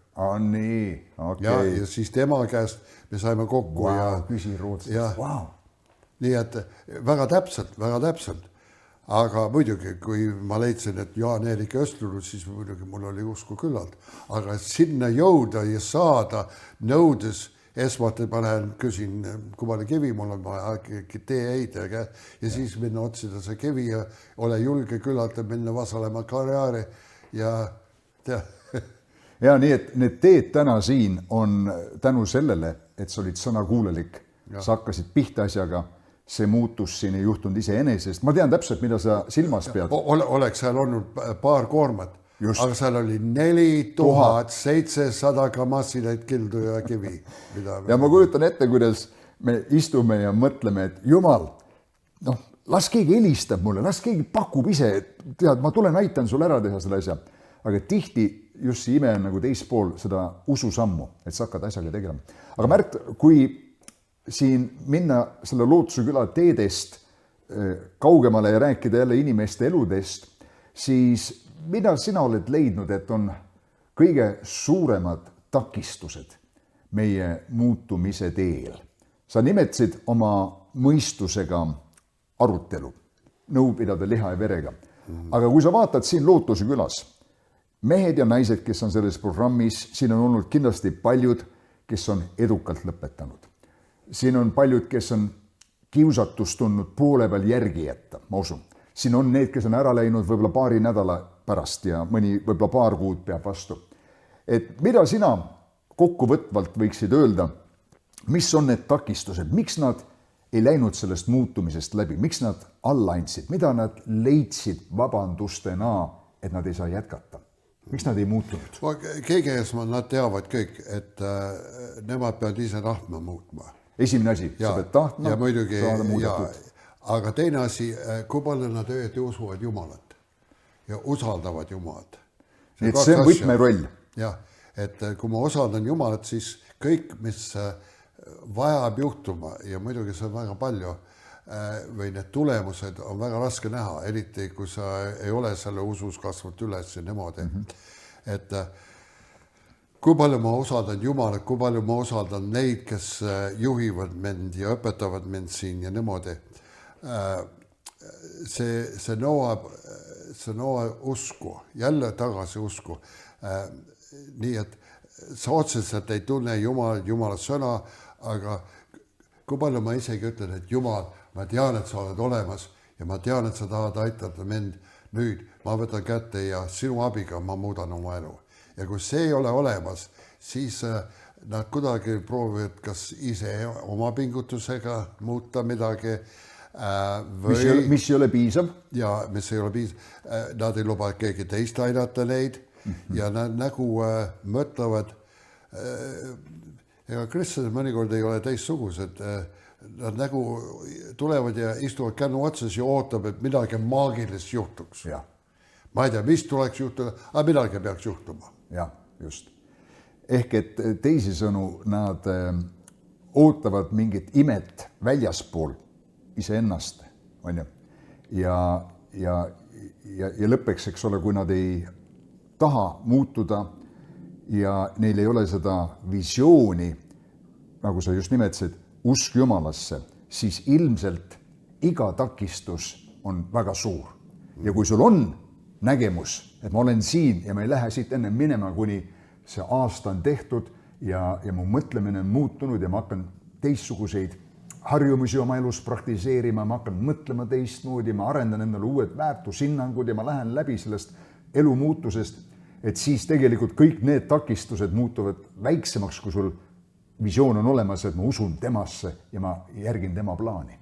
Speaker 1: Nii, okei.
Speaker 2: Ja siis tema käest me saime kokku.
Speaker 1: Küsi rootslast.
Speaker 2: Nii et väga täpselt. Aga muidugi, kui ma leidsin, et Jan-Erik Österlund, siis muidugi mul oli usku küllalt. Aga sinna jõuda ja saada nõudes esmalt ma lähen küsin, kui palju kivi mul on vaja, tee heidega ja siis minna otsida see kivi ja ole julge küllalt minna Vasalemma karjääri ja tea.
Speaker 1: Ja nii, et need teed täna siin on tänu sellele, et sa olid sõnakuulelik, sa hakkasid pihta asjaga, see muutus siin ei juhtunud iseenesest. Ma tean täpselt, mida sa silmas pead.
Speaker 2: Oleks seal olnud paar koormat, aga seal oli 4700 kamassineid kildu ja kivi.
Speaker 1: Ja ma kujutan ette, kuidas me istume ja mõtleme, et jumal, noh, las keegi helistab mulle, las keegi pakub ise, tead, ma tulen, aitan sul ära teha selle asja. Aga tihti just see ime on nagu teispool seda ususammu, et sa hakkad asjaga tegelema. Aga Märt, kui siin minna selle Lootuse küla teedest kaugemale ja rääkida jälle inimeste eludest, siis mida sina oled leidnud, et on kõige suuremad takistused meie muutumise teel? Sa nimetasid oma mõistusega arutelu, nõu pidada liha ja verega. Aga kui sa vaatad siin Lootuse külas, mehed ja naised, kes on selles programmis, siin on olnud kindlasti paljud, kes on edukalt lõpetanud. Siin on paljud, kes on kiusatust tundnud poole peal järgi jätta, ma usun. Siin on need, kes on ära läinud võib-olla paari nädala pärast ja mõni võib-olla paar kuud peab vastu. Et mida sina kokkuvõtvalt võiksid öelda, mis on need takistused, miks nad ei läinud sellest muutumisest läbi, miks nad alla andsid, mida nad leidsid vabandustena, et nad ei saa jätkata? Miks nad ei muutunud?
Speaker 2: Keegi esmalt nad teavad kõik, et nemad peavad ise tahtma muutma.
Speaker 1: Esimene asi, sa pead tahtma
Speaker 2: ja muidugi,
Speaker 1: saada muudetud.
Speaker 2: Aga teine asi, kui palju nad õieti usuvad Jumalat ja usaldavad Jumalat.
Speaker 1: Nii et see on võtmeroll.
Speaker 2: Jah, et kui ma usaldan Jumalat, siis kõik, mis vajab juhtuma ja muidugi see on väga palju või need tulemused on väga raske näha, eriti kui sa ei ole selle usus kasvanud üles ja niimoodi. Et kui palju ma usaldan Jumalat, kui palju ma usaldan neid, kes juhivad mind ja õpetavad mind siin ja niimoodi. See nõuab usku, jälle tagasi usku. Nii et sa otseselt ei tunne Jumala sõna, aga kui palju ma isegi ütlen, et Jumal, ma tean, et sa oled olemas ja ma tean, et sa tahad aidata mind nüüd. Ma võtan kätte ja sinu abiga ma muudan oma elu. Ja kui see ei ole olemas, siis nad kuidagi proovivad kas ise oma pingutusega muuta midagi.
Speaker 1: Mis ei ole piisav.
Speaker 2: Ja mis ei ole piisav. Nad ei luba keegi teist aidata neid ja nad nagu mõtlevad, ega kristlased mõnikord ei ole teistsugused. Nad nagu tulevad ja istuvad kännu otsas ja ootab, et midagi maagilist juhtuks.
Speaker 1: Ja.
Speaker 2: Ma ei tea, mis tuleks juhtuda, aga midagi peaks juhtuma.
Speaker 1: Ja, just. Ehk et teisisõnu nad ootavad mingit imet väljaspool iseennast, on ju. Ja lõppeks, eks ole, kui nad ei taha muutuda ja neil ei ole seda visiooni, nagu sa just nimetasid, usk Jumalasse, siis ilmselt iga takistus on väga suur. Ja kui sul on nägemus, et ma olen siin ja ma ei lähe siit enne minema, kuni see aasta on tehtud ja mu mõtlemine on muutunud ja ma hakkan teistsuguseid harjumusi oma elus praktiseerima, ma hakkan mõtlema teistmoodi, ma arendan endale uued väärtushinnangud ja ma lähen läbi sellest elumuutusest, et siis tegelikult kõik need takistused muutuvad väiksemaks, kui sul visioon on olemas, et ma usun temasse ja ma järgin tema plaani.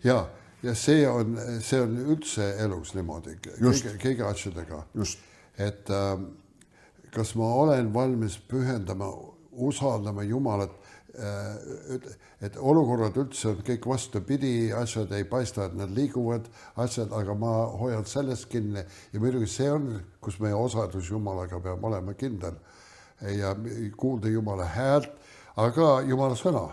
Speaker 2: Ja see on üldse elus niimoodi, kõige asjadega.
Speaker 1: Just.
Speaker 2: Et kas ma olen valmis pühendama, usaldama Jumalat, et olukorrad üldse on kõik vastupidi, asjad ei paista, et nad liiguvad asjad, aga ma hoian sellest kinni ja muidugi see on, kus meie osadus Jumalaga peab olema kindel ja kuulda Jumala häält, aga Jumala sõna.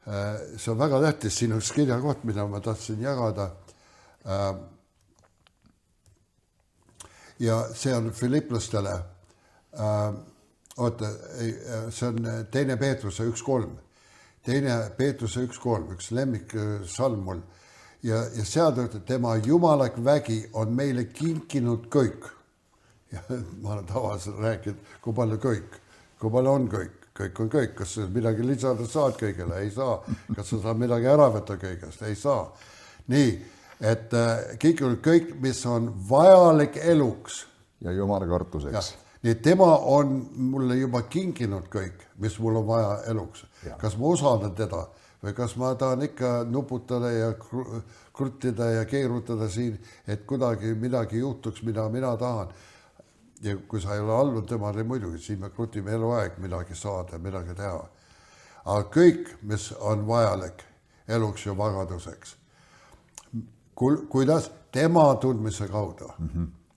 Speaker 2: See on väga tähtis, siin üks kirjakoht, mida ma tahtsin jagada. Ja see on Filiplastele. Oota, see on teine Peetruse 1.3. Teine Peetruse 1.3, üks lemmik salm mul. Ja seal ütleb, tema jumalak vägi on meile kinkinud kõik. Ja ma olen tavaliselt rääkinud, kui palju kõik. kui palju on kõik on kõik, kas sa midagi lisada saad kõigele, ei saa, kas sa saad midagi ära võtta kõigest, ei saa. Nii, et kõik, mis on vajalik eluks.
Speaker 1: Ja Jumala kartuseks.
Speaker 2: Nii, et tema on mulle juba kinkinud kõik, mis mul on vaja eluks. Kas ma usaldan teda või kas ma tahan ikka nuputada ja kruttida ja keerutada siin, et kuidagi midagi juhtuks, mida mina tahan. Ja kui sa ei ole allud temale muidugi, siis me krutime eluaeg midagi saada, midagi teha. Aga kõik, mis on vajalik eluks ja vagaduseks, kuidas tema tundmise kaudu.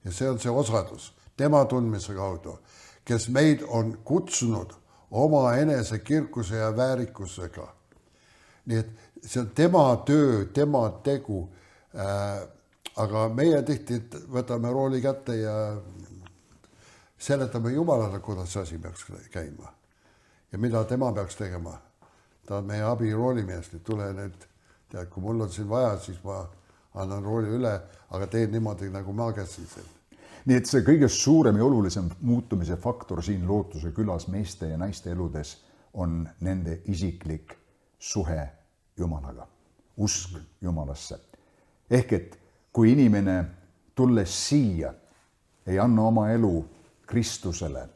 Speaker 2: Ja see on see osadus, tema tundmise kaudu, kes meid on kutsunud oma enese kirkuse ja väärikusega. Nii et see on tema töö, tema tegu, aga meie tihti võtame rooli kätte ja seletame Jumalale, kuidas see asi peaks käima ja mida tema peaks tegema. Ta on meie abi roolimees, nüüd tule nüüd, tead, kui mul on siin vaja, siis ma annan rooli üle, aga teen niimoodi, nagu ma käsin siin.
Speaker 1: Nii et see kõige suurem ja olulisem muutumise faktor siin Lootuse külas meeste ja naiste eludes on nende isiklik suhe Jumalaga, usk Jumalasse. Ehk et kui inimene tulles siia ei anna oma elu Kristusele,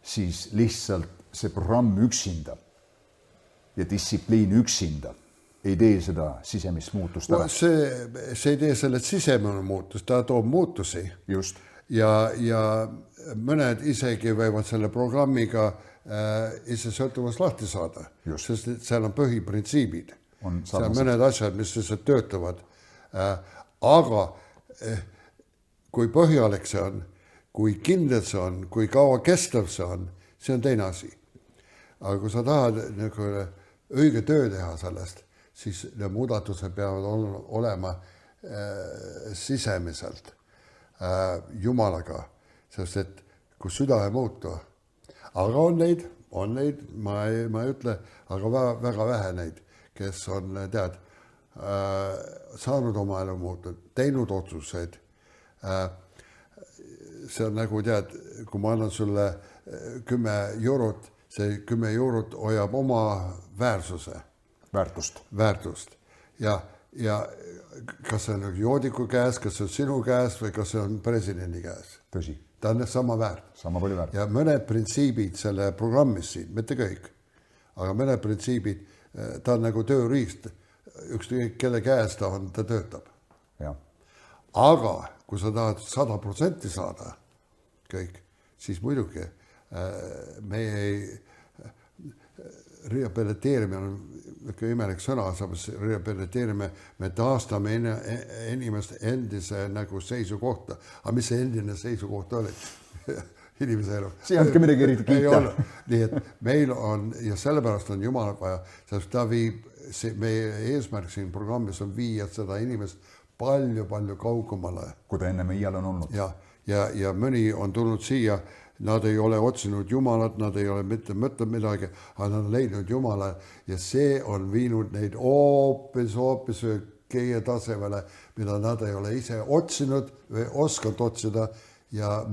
Speaker 1: siis lihtsalt see programm üksinda ja distsipliin üksinda ei tee seda sisemist muutust ära.
Speaker 2: See ei tee selle sisemine muutus, ta toob muutusi.
Speaker 1: Just.
Speaker 2: Ja mõned isegi võivad selle programmiga ise sõltuvast lahti saada, sest seal on põhiprintsiibid. Seal on mõned asjad, mis lihtsalt töötavad. Aga kui põhjalik see on, kui kindel see on, kui kaua kestav see on teine asi. Aga kui sa tahad õige töö teha sellest, siis need muudatused peavad olema sisemiselt Jumalaga, sest et kui süda ei muutu, aga on neid, ma ei ütle, aga väga vähe neid, kes on, tead, saanud oma elu muuta, teinud otsuseid. See on nagu, tead, kui ma annan sulle 10 eurot, see 10 eurot hoiab oma väärtust. Ja kas see on joodiku käes, kas see on sinu käes või kas see on presidendi käes.
Speaker 1: Tõsi.
Speaker 2: Ta on sama väärt.
Speaker 1: Sama palju väärt.
Speaker 2: Ja mõned printsiibid selle programmis siin, mitte kõik, aga mõned printsiibid, ta on nagu tööriist, ükskõik kelle käes ta on, ta töötab.
Speaker 1: Ja.
Speaker 2: Aga kui sa tahad 100% saada kõik, siis muidugi me ei rehabiliteerime on ikka imelik sõna, rehabiliteerime, me taastame inimest endise nagu seisukohta. Aga mis see endine seisukoht oli? Inimese elu.
Speaker 1: See on ka midagi eriti kiita.
Speaker 2: Nii et meil on, ja sellepärast on Jumal vaja, sest ta viib, meie eesmärk siin programmis on viia seda inimest palju kaugemale.
Speaker 1: Kui ta enne iial on olnud.
Speaker 2: Ja mõni on tulnud siia, nad ei ole otsinud Jumalat, nad ei ole mitte mõtlenud midagi, aga nad on leidnud Jumala ja see on viinud neid hoopis keie tasemele, mida nad ei ole ise otsinud või oskanud otsida ja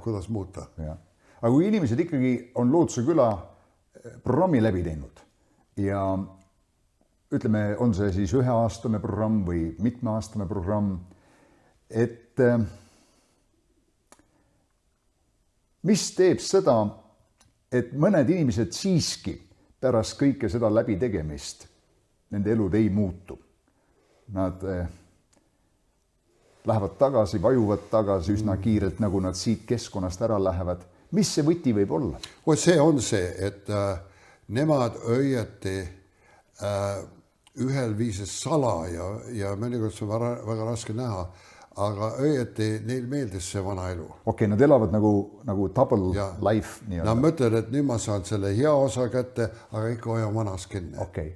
Speaker 2: kuidas muuta.
Speaker 1: Ja. Aga kui inimesed ikkagi on Lootuse küla programmi läbi teinud ja ütleme, on see siis 1-aastane programm või mitmeaastane programm, et mis teeb seda, et mõned inimesed siiski pärast kõike seda läbi tegemist, nende elud ei muutu. Nad lähevad tagasi, vajuvad tagasi üsna kiirelt, nagu nad siit keskkonnast ära lähevad. Mis see võti võib olla?
Speaker 2: See on see, et nemad õieti ühel viises sala ja mõnikord see on väga raske näha, aga õieti neil meeldis see vana elu.
Speaker 1: Okei, nad elavad nagu double life.
Speaker 2: Nad mõtlevad, et nüüd ma saan selle hea osa kätte, aga ikka hoia vanas kinni.
Speaker 1: Okay.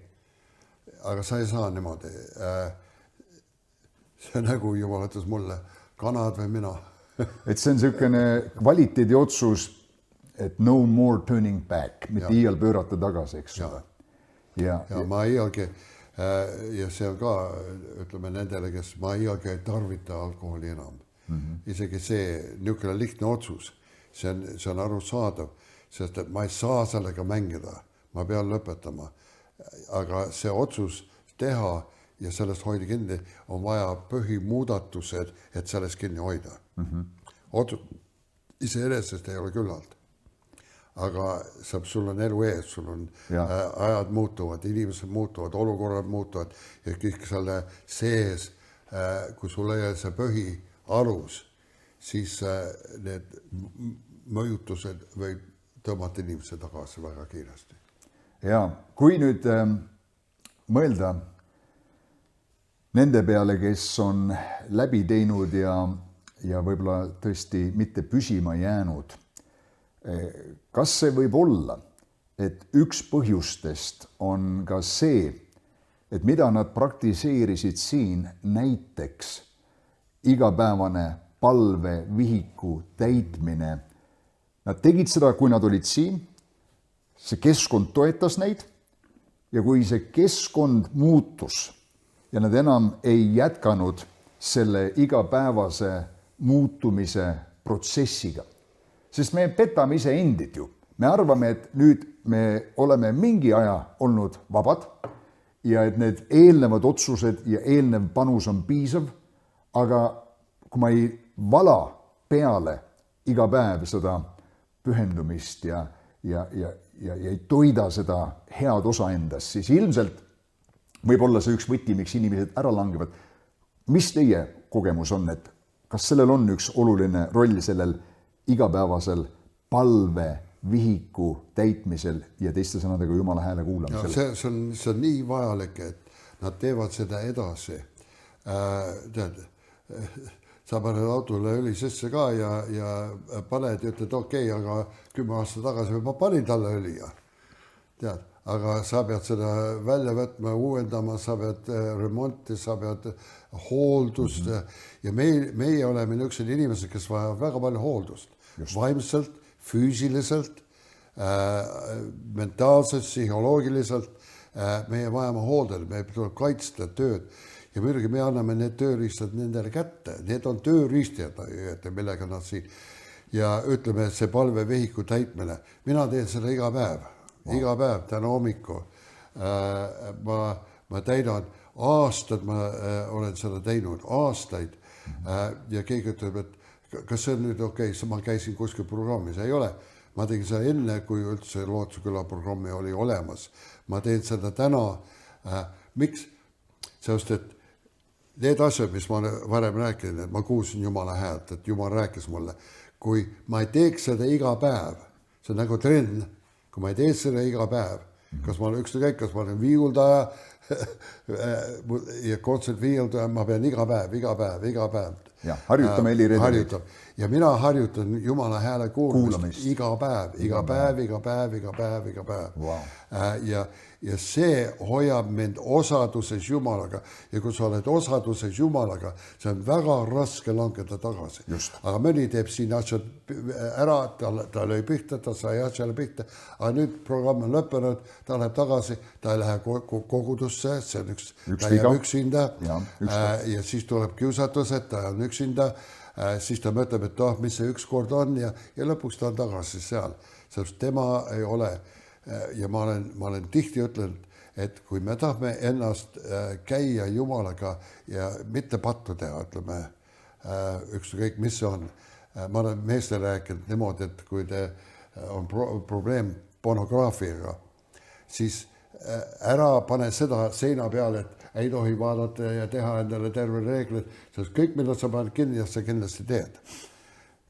Speaker 2: Aga sa ei saa niimoodi. See nagu Jumal ütles mulle, kanad või mina.
Speaker 1: Et see on selline kvaliteedi otsus, et no more turning back, mitte iial pöörata tagasi, eks ole.
Speaker 2: Ja ma iialgi, ja see on ka, ütleme nendele, kes ma iialgi ei tarvita alkoholi enam. Isegi see niisugune lihtne otsus, see on arusaadav, sest et ma ei saa sellega mängida, ma pean lõpetama. Aga see otsus teha ja sellest hoida kinni on vaja põhimuudatused, et sellest kinni hoida. Otsus iseenesest ei ole küllalt. Aga sul on elu ees, sul on ajad muutuvad, inimesed muutuvad, olukorrad muutuvad ja kõik selle sees, kui sul ei ole see põhialus, siis need mõjutused võib tõmmata inimese tagasi väga kiiresti.
Speaker 1: Ja kui nüüd mõelda nende peale, kes on läbi teinud ja võib-olla tõesti mitte püsima jäänud, kas see võib olla, et üks põhjustest on ka see, et mida nad praktiseerisid siin, näiteks igapäevane palvevihiku täitmine. Nad tegid seda, kui nad olid siin, see keskkond toetas neid ja kui see keskkond muutus ja nad enam ei jätkanud selle igapäevase muutumise protsessiga, sest me petame ise endid ju. Me arvame, et nüüd me oleme mingi aja olnud vabad ja et need eelnevad otsused ja eelnev panus on piisav, aga kui ma ei vala peale iga päev seda pühendumist ja ei toida seda head osa endast, siis ilmselt võib olla see üks võti, miks inimesed ära langevad. Mis teie kogemus on, et kas sellel on üks oluline roll sellel igapäevasel palvevihiku täitmisel ja teiste sõnadega Jumala hääle kuulamisel?
Speaker 2: See on nii vajalik, et nad teevad seda edasi. Sa paned autole õli sisse ka ja paned ja ütled, okei, aga 10 aastat tagasi ma panin talle õli. Tead, aga sa pead seda välja võtma, uuendama, sa pead remonti, sa pead hooldust ja meie oleme niisugused inimesed, kes vajavad väga palju hooldust. Vaimselt, füüsiliselt, mentaalselt, psühholoogiliselt meie vajame hooldada, me tuleb kaitsta tööd ja muidugi me anname need tööriistad nendele kätte, need on tööriistjad, millega nad siin ja ütleme, et see palvevihiku täitmine, mina teen seda iga päev täna hommiku ma täidan aastad, ma olen seda teinud aastaid ja keegi ütleb, et kas see on nüüd okei, ma käisin kuskil programmis, ei ole. Ma tegin seda enne, kui üldse Lootuse küla programmi oli olemas. Ma teen seda täna. Miks? Sest, et need asjad, mis ma varem rääkisin, et ma kuulsin Jumala häält, et Jumal rääkis mulle. Kui ma ei teeks seda iga päev, see on nagu trenn, kui ma ei teeks seda iga päev, kas ma olen ükskõik, kas ma olen viiuldaja ja kontsertviiuldaja, ma pean iga päev.
Speaker 1: Ja, harjutame heliredelit.
Speaker 2: Ja mina harjutan Jumala hääle kuulamist iga päev.
Speaker 1: Wow.
Speaker 2: Ja see hoiab mind osaduses Jumalaga ja kui sa oled osaduses Jumalaga, see on väga raske langeda tagasi. Aga mõni teeb siin asjad ära, ta lõi pihta, ta sai asjale pihta, aga nüüd programm on lõppenud, ta läheb tagasi, ta ei lähe kogudusse, see on ta jääb üksinda ja siis tuleb kiusatus, et ta on üksinda, siis ta mõtleb, et mis see üks kord on ja lõpuks ta on tagasi seal, sest tema ei ole ja ma olen tihti ütlenud, et kui me tahame ennast käia Jumalaga ja mitte pattu teha, ütleme, ükskõik mis see on. Ma olen meestele rääkinud niimoodi, et kui on probleem pornograafiaga, siis ära pane seda seina peale, et ei tohi vaadata ja teha endale terve reeglid, sest kõik, mida sa paned kinni, ja sa kindlasti teed.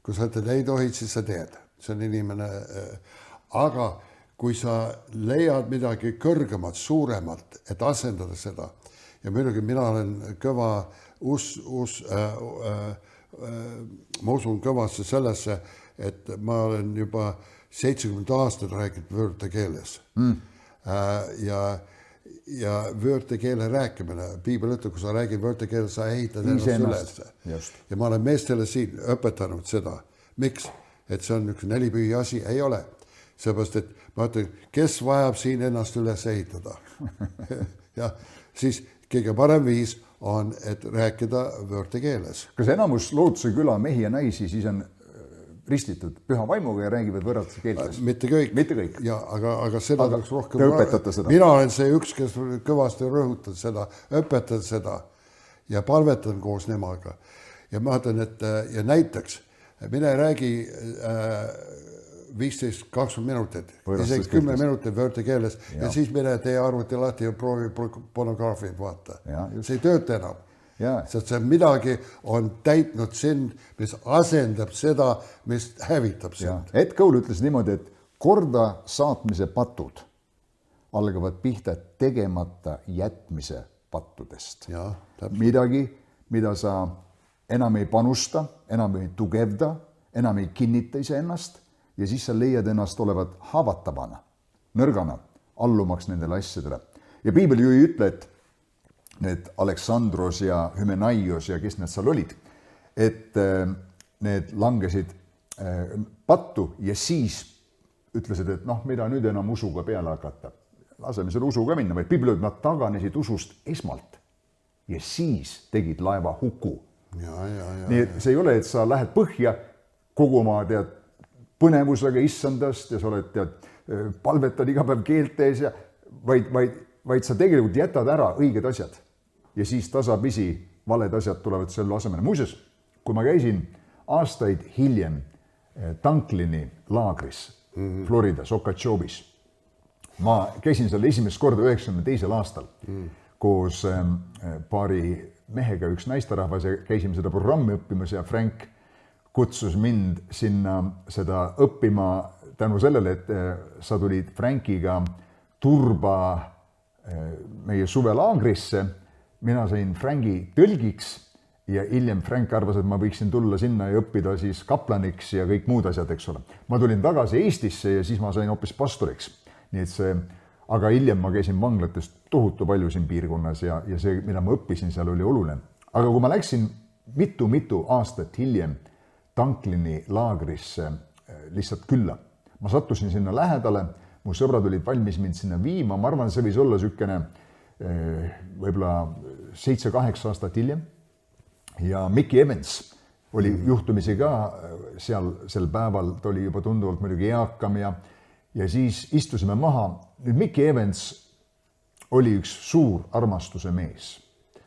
Speaker 2: Kui sa ütled, ei tohi, siis sa teed. See on inimene, aga kui sa leiad midagi kõrgemat, suuremat, et asendada seda. Ja muidugi mina olen kõva, ma usun kõvasse sellesse, et ma olen juba 70 aastat rääkinud võõrtekeeles. Ja võõrtekeele rääkimine, piibel ütleb, kui sa räägid võõrtekeele, sa ehitad ennast üles. Ja ma olen meestele siin õpetanud seda. Miks? Et see on üks nelipühi asi, ei ole. Seepärast, et ma ütlen, kes vajab siin ennast üles ehitada? Ja siis kõige parem viis on, et rääkida võõrtekeeles.
Speaker 1: Kas enamus Lootuse küla mehi ja naisi siis on ristitud püha vaimuga ja räägivad võõrates keeltes.
Speaker 2: Mitte kõik.
Speaker 1: Mitte kõik.
Speaker 2: Ja, aga seda tuleks rohkem.
Speaker 1: Te õpetate seda.
Speaker 2: Mina olen see üks, kes kõvasti rõhutan seda, õpetan seda ja palvetan koos nemaga. Ja ma mõtlen, et ja näiteks, mine räägi 15-20 minutit, isegi 10 minutit võõrte keeles ja siis mine tee arvuti lahti ja proovi pornograafiat vaata. See ei tööta enam. Sest see midagi on täitnud sind, mis asendab seda, mis hävitab sind.
Speaker 1: Ed Cole ütles niimoodi, et korda saatmise patud algavad pihta tegemata jätmise pattudest. Midagi, mida sa enam ei panusta, enam ei tugevda, enam ei kinnita iseennast ja siis sa leiad ennast olevat haavatavana, nõrgana, allumaks nendele asjadele. Ja piibel ju ei ütle, et need Aleksandros ja Hymenaios ja kes need seal olid, et need langesid pattu ja siis ütlesid, et mida nüüd enam usuga peale hakata. Laseme selle usuga minna, vaid piibel ütleb, nad taganesid usust esmalt ja siis tegid laeva huku. Nii et see ei ole, et sa lähed põhja kogu oma põnevusega issandast ja sa oled palvetad iga päev keeltes ja vaid sa tegelikult jätad ära õiged asjad ja siis tasapisi valed asjad tulevad selle asemele. Muuseas, kui ma käisin aastaid hiljem Tanklini laagris Floridas, Okeechobis, ma käisin seal esimest korda 92. aastal koos paari mehega, üks naisterahvas ja käisime seda programmi õppimas ja Frank kutsus mind sinna seda õppima tänu sellele, et sa tulid Frankiga turba meie suvelaagrisse. Mina sain Franki tõlgiks ja hiljem Frank arvas, et ma võiksin tulla sinna ja õppida siis kaplaniks ja kõik muud asjad, eks ole. Ma tulin tagasi Eestisse ja siis ma sain hoopis pastoriks. Nii et see, aga hiljem ma käisin vanglatest tohutu palju siin piirkonnas ja see, mida ma õppisin, seal oli oluline. Aga kui ma läksin mitu aastat hiljem Tanklini laagrisse lihtsalt külla, ma sattusin sinna lähedale, mu sõbrad olid valmis mind sinna viima, ma arvan, see võis olla sükene võib-olla 7-8 aastat hiljem ja Mickey Evans oli juhtumisi ka seal sel päeval, ta oli juba tunduvalt muidugi eakam ja siis istusime maha. Nüüd Mickey Evans oli üks suur armastuse mees,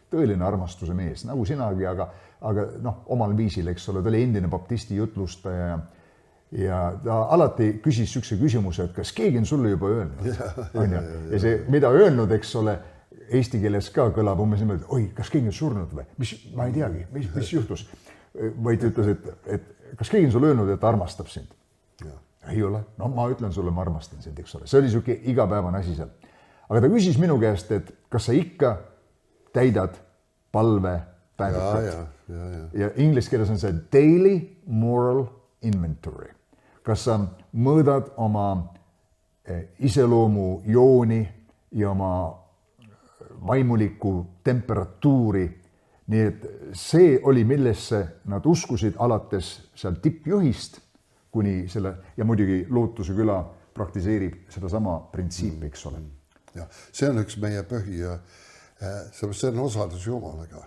Speaker 1: tõeline armastuse mees, nagu sinagi, aga omal viisil, eks ole, ta oli endine baptisti jutlustaja ja ta alati küsis sükse küsimuse, et kas keegi on sulle juba öelnud. Ja see, mida öelnud, eks ole, eesti keeles ka kõlab umbes niimoodi, et oi, kas keegi on surnud või? Ma ei teagi, mis juhtus. Vaid ütles, et kas keegi on sulle öelnud, et armastab sind? Ei ole. No ma ütlen sulle, ma armastan sind, eks ole. See oli siuke igapäevane asi seal. Aga ta küsis minu käest, et kas sa ikka täidad palve päevikat. Ja inglise keeles on see daily moral inventory. Kas sa mõõdad oma iseloomu jooni ja oma vaimulikku temperatuuri. Nii et see oli, millesse nad uskusid alates seal tippjuhist kuni selle, ja muidugi Lootuse küla praktiseerib seda sama printsiipi, eks ole.
Speaker 2: Ja, see on üks meie põhi ja see on osadus Jumalaga.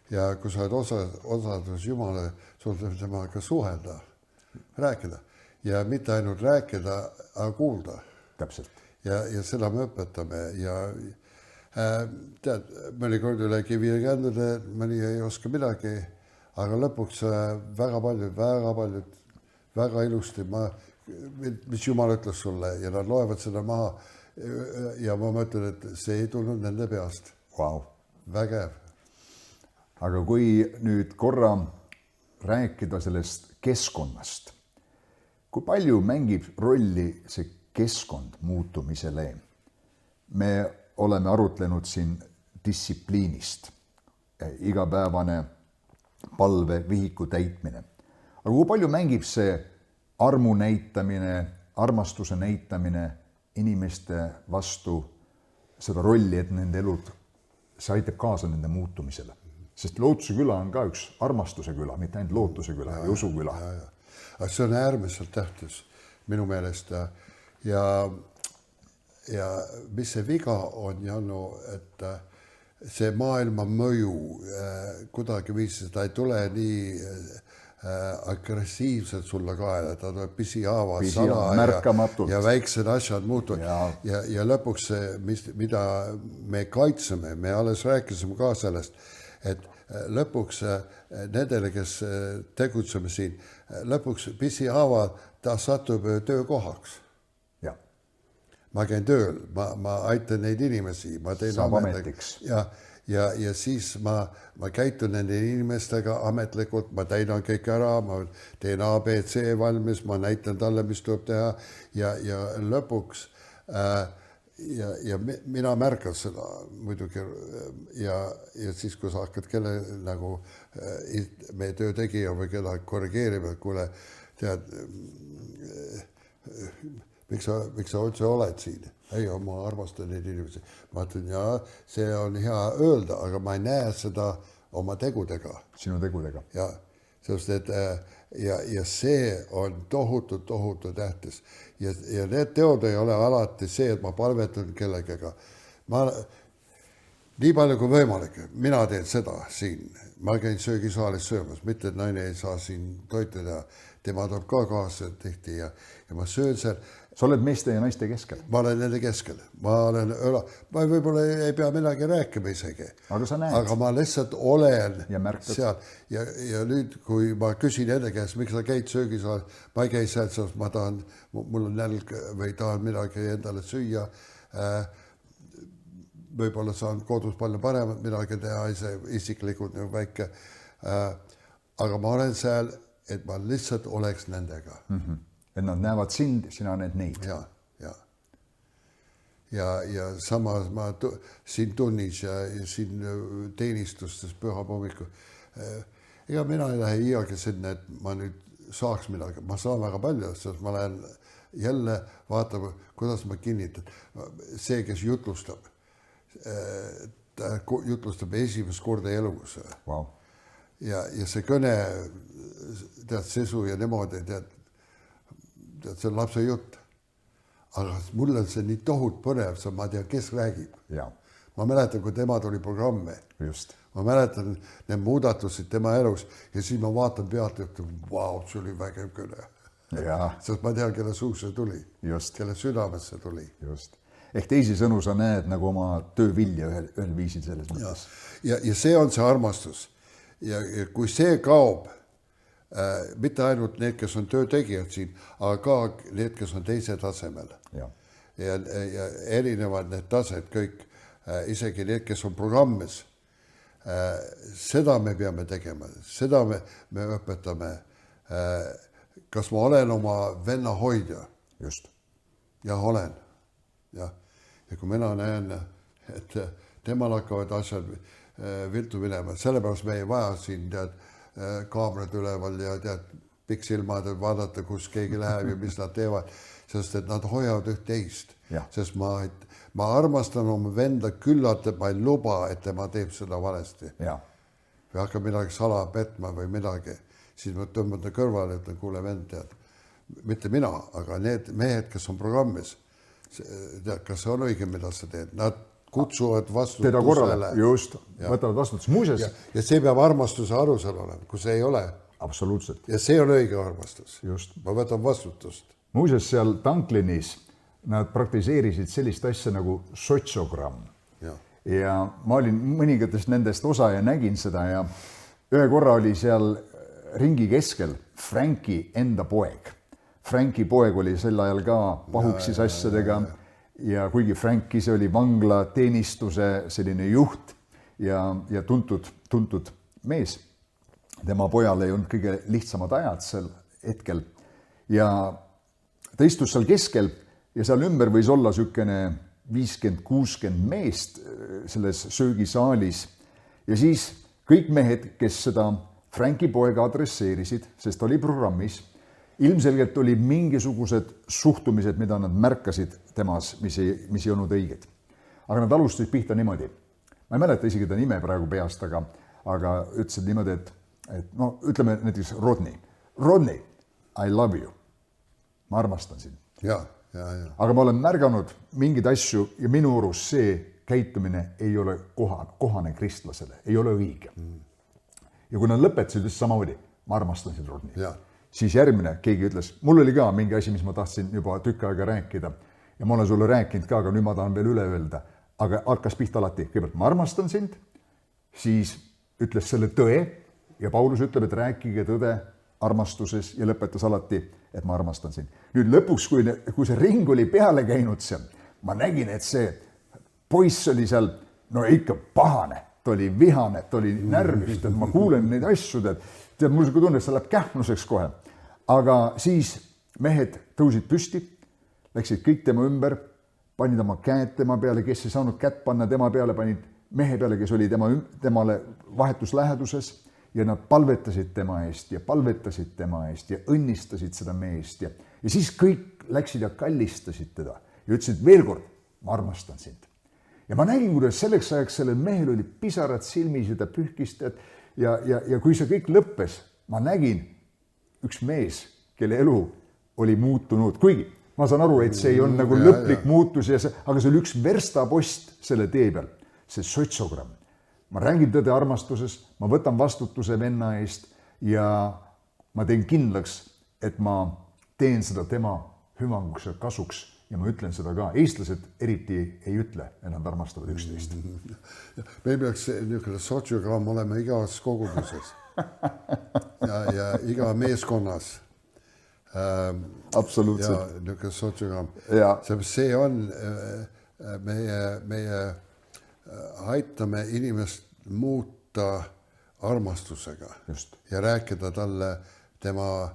Speaker 2: Ja kui sa oled osadus Jumala, sul tuleb temaga suhelda, rääkida. Ja mitte ainult rääkida, aga kuulda.
Speaker 1: Täpselt.
Speaker 2: Ja seda me õpetame ja tead, mõnikord üle kivile känduda, mõni ei oska midagi, aga lõpuks väga paljud, väga ilusti, mis Jumal ütles sulle ja nad loevad seda maha ja ma mõtlen, et see ei tulnud nende peast.
Speaker 1: Wow.
Speaker 2: Vägev.
Speaker 1: Aga kui nüüd korra rääkida sellest keskkonnast, kui palju mängib rolli see keskkond muutumisele? Me oleme arutlenud siin distsipliinist, igapäevane palve, vihiku täitmine. Aga kui palju mängib see armu näitamine, armastuse näitamine inimeste vastu seda rolli, et nende elud, see aitab kaasa nende muutumisele? Sest Lootuse küla on ka üks armastuse küla, mitte ainult Lootuse küla ja usuküla.
Speaker 2: Aga see on äärmiselt tähtis minu meelest ja mis see viga on, Janno, et see maailma mõju kuidagi viis, seda ei tule nii agressiivselt sulle kaela, ta tuleb pisihaaval ja väiksed asjad muutuvad ja lõpuks see, mida me kaitseme, me alles rääkisime ka sellest, et lõpuks nendele, kes tegutseme siin, lõpuks pisihaaval ta satub töökohaks. Ma käin tööl, ma aitan neid inimesi, ma teen
Speaker 1: ametiks.
Speaker 2: Ja siis ma käitun nende inimestega ametlikult, ma täidan kõik ära, ma teen ABC valmis, ma näitan talle, mis tuleb teha ja lõpuks ja mina märkan seda muidugi ja siis, kui sa hakkad kelle nagu meie töötegija või keda korrigeerima, kuule, tead, miks sa üldse oled siin? Ei, ma armastan neid inimesi. Ma ütlen, jaa, see on hea öelda, aga ma ei näe seda oma tegudega.
Speaker 1: Sinu tegudega.
Speaker 2: Ja, sest et ja see on tohutu tähtis. Ja need teod ei ole alati see, et ma palvetan kellegega. Nii palju kui võimalik, mina teen seda siin. Ma käin söögisaalis söömas, mitte et naine ei saa siin toitu teha. Tema tuleb ka kaasa tihti ja ma söön seal.
Speaker 1: Sa oled meeste ja naiste keskel?
Speaker 2: Ma olen nende keskel. Ma võib-olla ei pea midagi rääkima isegi.
Speaker 1: Aga sa näed.
Speaker 2: Aga ma lihtsalt olen
Speaker 1: ja
Speaker 2: seal. Ja nüüd, kui ma küsin enne käest, miks sa käid söögisaal, ma ei käi sealt, sest ma tahan, mul on nälg või tahan midagi endale süüa. Võib-olla saan kodus palju paremat midagi teha isiklikult nagu väike. Aga ma olen seal, et ma lihtsalt oleks nendega.
Speaker 1: Et nad näevad sind, sina näed neid.
Speaker 2: Ja samas ma siin tunnis ja siin teenistustes pühab hommiku. Ega mina ei lähe iiagi sinna, et ma nüüd saaks midagi. Ma saan väga palju, sest ma lähen jälle vaatama, kuidas ma kinnitan. See, kes jutlustab, ta jutlustab esimest korda elus.
Speaker 1: Wow.
Speaker 2: Ja see kõne, tead, sisu ja niimoodi, tead, see on lapse jutt. Aga mulle on see nii tohut põnev, sest ma tean, kes räägib.
Speaker 1: Ja.
Speaker 2: Ma mäletan, kui tema tuli programmi.
Speaker 1: Just.
Speaker 2: Ma mäletan need muudatusid tema elus ja siis ma vaatan pealt ja ütlen, vau, see oli vägev kõne.
Speaker 1: Ja.
Speaker 2: Sest ma tean, kelle suusse tuli.
Speaker 1: Just.
Speaker 2: Kelle südamesse tuli.
Speaker 1: Just. Ehk teisisõnu sa näed nagu oma töövilja ühel viisil selles mõttes.
Speaker 2: Ja see on see armastus. Ja kui see kaob, mitte ainult need, kes on töötegijad siin, aga ka need, kes on teise tasemel. Ja erinevad need tased kõik, isegi need, kes on programmis. Seda me peame tegema, seda me õpetame. Kas ma olen oma venna hoidja?
Speaker 1: Just.
Speaker 2: Jah, olen. Ja kui mina näen, et temal hakkavad asjad viltu minema, sellepärast me ei vaja siin tead kaamerad üleval ja tead piksilmad vaadata, kus keegi läheb ja mis nad teevad, sest et nad hoiavad üht teist. Sest ma armastan oma venda küllalt, et ma ei luba, et tema teeb seda valesti. Või hakkab midagi sala petma või midagi. Siis ma tõmban ta kõrvale, ütlen, kuule vend, tead, mitte mina, aga need mehed, kes on programmis, tead, kas see on õige, mida sa teed? Nad kutsuvad vastutusele.
Speaker 1: Teda korrale, just, võtavad vastutus. Muuseas.
Speaker 2: Ja see peab armastuse alusel olema, kui see ei ole.
Speaker 1: Absoluutselt.
Speaker 2: Ja see on õige armastus.
Speaker 1: Just.
Speaker 2: Ma võtan vastutust.
Speaker 1: Muuseas, seal Tanklinis nad praktiseerisid sellist asja nagu sotsiogramm. Ja ma olin mõningatest nendest osa ja nägin seda ja ühe korra oli seal ringi keskel Franki enda poeg. Franki poeg oli sel ajal ka pahuksis asjadega. Ja kuigi Frank ise oli vangla teenistuse selline juht ja tuntud mees, tema pojal ei olnud kõige lihtsamad ajad sel hetkel ja ta istus seal keskel ja seal ümber võis olla sükene 50-60 meest selles söögisaalis ja siis kõik mehed, kes seda Franki poega adresseerisid, sest oli programmis, ilmselgelt oli mingisugused suhtumised, mida nad märkasid temas, mis ei olnud õiged. Aga nad alustasid pihta niimoodi. Ma ei mäleta isegi ta nime praegu peast, aga ütlesid niimoodi, et no ütleme näiteks Rodney. Rodney, I love you. Ma armastan sind. Aga ma olen märganud mingeid asju ja minu arust see käitumine ei ole kohane kristlasele, ei ole õige. Ja kui nad lõpetasid just samamoodi, ma armastan sind, Rodney.
Speaker 2: Ja.
Speaker 1: Siis järgmine, keegi ütles, mul oli ka mingi asi, mis ma tahtsin juba tükk aega rääkida ja ma olen sulle rääkinud ka, aga nüüd ma tahan veel üle öelda. Aga hakkas pihta alati, kõigepealt ma armastan sind, siis ütles selle tõe ja Paulus ütleb, et rääkige tõde armastuses ja lõpetas alati, et ma armastan sind. Nüüd lõpuks, kui see ring oli peale käinud seal, ma nägin, et see poiss oli seal, no ikka pahane, ta oli vihane, ta oli närvis, ma kuulen neid asju, tead, mul see tunne, et see läheb kähmluseks kohe. Aga siis mehed tõusid püsti, läksid kõik tema ümber, panid oma käed tema peale, kes ei saanud kätt panna tema peale, panid mehe peale, kes oli temale vahetus läheduses ja nad palvetasid tema eest ja palvetasid tema eest ja õnnistasid seda meest ja siis kõik läksid ja kallistasid teda ja ütlesid veel kord, ma armastan sind. Ja ma nägin, kuidas selleks ajaks sellel mehel oli pisarad silmis ja ta pühkis ja kui see kõik lõppes, ma nägin üks mees, kelle elu oli muutunud, kuigi ma saan aru, et see ei on nagu lõplik muutus, aga see oli üks verstapost selle tee peal, see sotsogramm. Ma räägin tõde armastuses, ma võtan vastutuse venna eest ja ma teen kindlaks, et ma teen seda tema hüvanguks ja kasuks ja ma ütlen seda ka. Eestlased eriti ei ütle, et nad armastavad üksteist.
Speaker 2: Meil peaks niisugune sotsogramm olema igas koguduses ja iga meeskonnas.
Speaker 1: Absoluutselt.
Speaker 2: Ja niisugune sotsogramm.
Speaker 1: Ja.
Speaker 2: See on, meie aitame inimest muuta armastusega.
Speaker 1: Just.
Speaker 2: Ja rääkida talle tema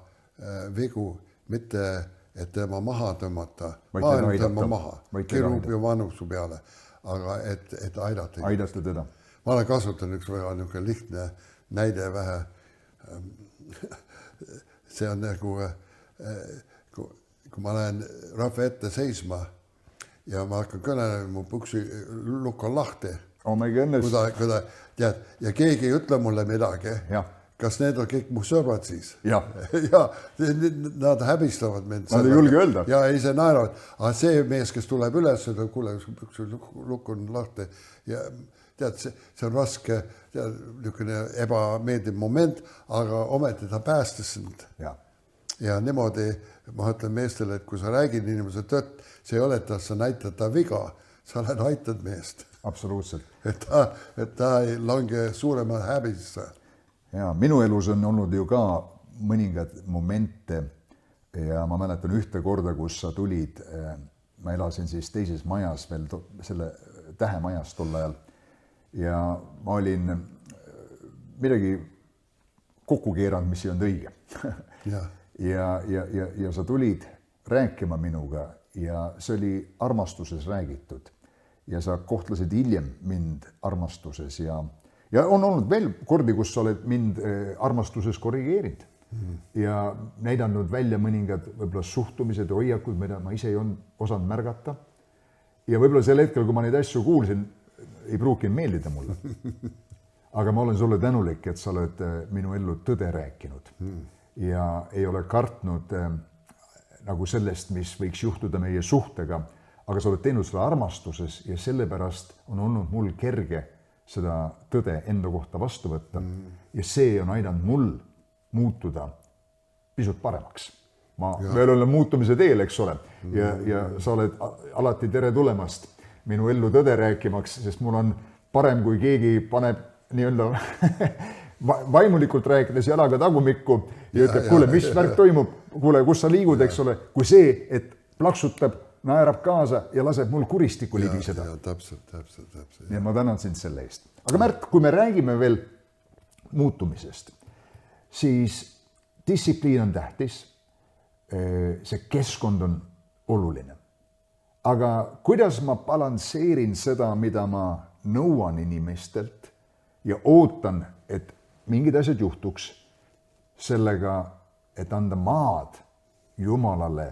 Speaker 2: vigu, mitte et tema maha tõmmata, maailm tõmma maha, kirub ja vanusu peale, aga et aidata.
Speaker 1: Aidata teda.
Speaker 2: Ma olen kasutanud üks väga niisugune lihtne näide vähe. See on nagu kui ma lähen rahva ette seisma ja ma hakkan kõnelema, mu puksi lukk on lahti.
Speaker 1: Oh my goodness.
Speaker 2: Tead, ja keegi ei ütle mulle midagi.
Speaker 1: Ja.
Speaker 2: Kas need on kõik mu sõbrad siis?
Speaker 1: Ja.
Speaker 2: Ja, nad häbistavad mind.
Speaker 1: Nad ei julge öelda.
Speaker 2: Ja ei see naeravad. Aga see mees, kes tuleb üles, kuule, puksi lukk on lahti. Ja tead, see on raske, niisugune ebameeldiv moment, aga ometi ta päästis sind.
Speaker 1: Ja.
Speaker 2: Ja niimoodi ma ütlen meestele, et kui sa räägid inimese tõtt, see ei ole, et sa näitad ta viga, sa aitad meest.
Speaker 1: Absoluutselt.
Speaker 2: Et ta ei lange suurema häbisse.
Speaker 1: Ja, minu elus on olnud ju ka mõningad momente ja ma mäletan ühte korda, kus sa tulid, ma elasin siis teises majas veel selle tähemajas tol ajal ja ma olin midagi kokku keeranud, mis ei olnud õige.
Speaker 2: Ja.
Speaker 1: Ja sa tulid rääkima minuga ja see oli armastuses räägitud ja sa kohtlesid hiljem mind armastuses ja on olnud veel kordi, kus sa oled mind armastuses korrigeerinud ja näidanud välja mõningad võib-olla suhtumised ja hoiakud, mida ma ise ei osanud märgata ja võib-olla sel hetkel, kui ma neid asju kuulsin, ei pruukinud meeldida mulle. Aga ma olen sulle tänulik, et sa oled minu ellu tõde rääkinud ja ei ole kartnud nagu sellest, mis võiks juhtuda meie suhtega, aga sa oled teinud seda armastuses ja sellepärast on olnud mul kerge seda tõde enda kohta vastu võtta ja see on aidanud mul muutuda pisut paremaks. Ma veel olen muutumise teel, eks ole, ja sa oled alati tere tulemast minu ellu tõde rääkimaks, sest mul on parem, kui keegi paneb nii-öelda vaimulikult rääkides jalaga tagumikku ja ütleb, kuule, mis värk toimub, kuule, kus sa liigud, eks ole, kui see, et plaksutab, naerab kaasa ja laseb mul kuristikku libiseda.
Speaker 2: Ja, täpselt.
Speaker 1: Ja ma tänan sind selle eest. Aga Märt, kui me räägime veel muutumisest, siis distsipliin on tähtis, see keskkond on oluline. Aga kuidas ma balansseerin seda, mida ma nõuan inimestelt ja ootan, et mingid asjad juhtuks sellega, et anda maad Jumalale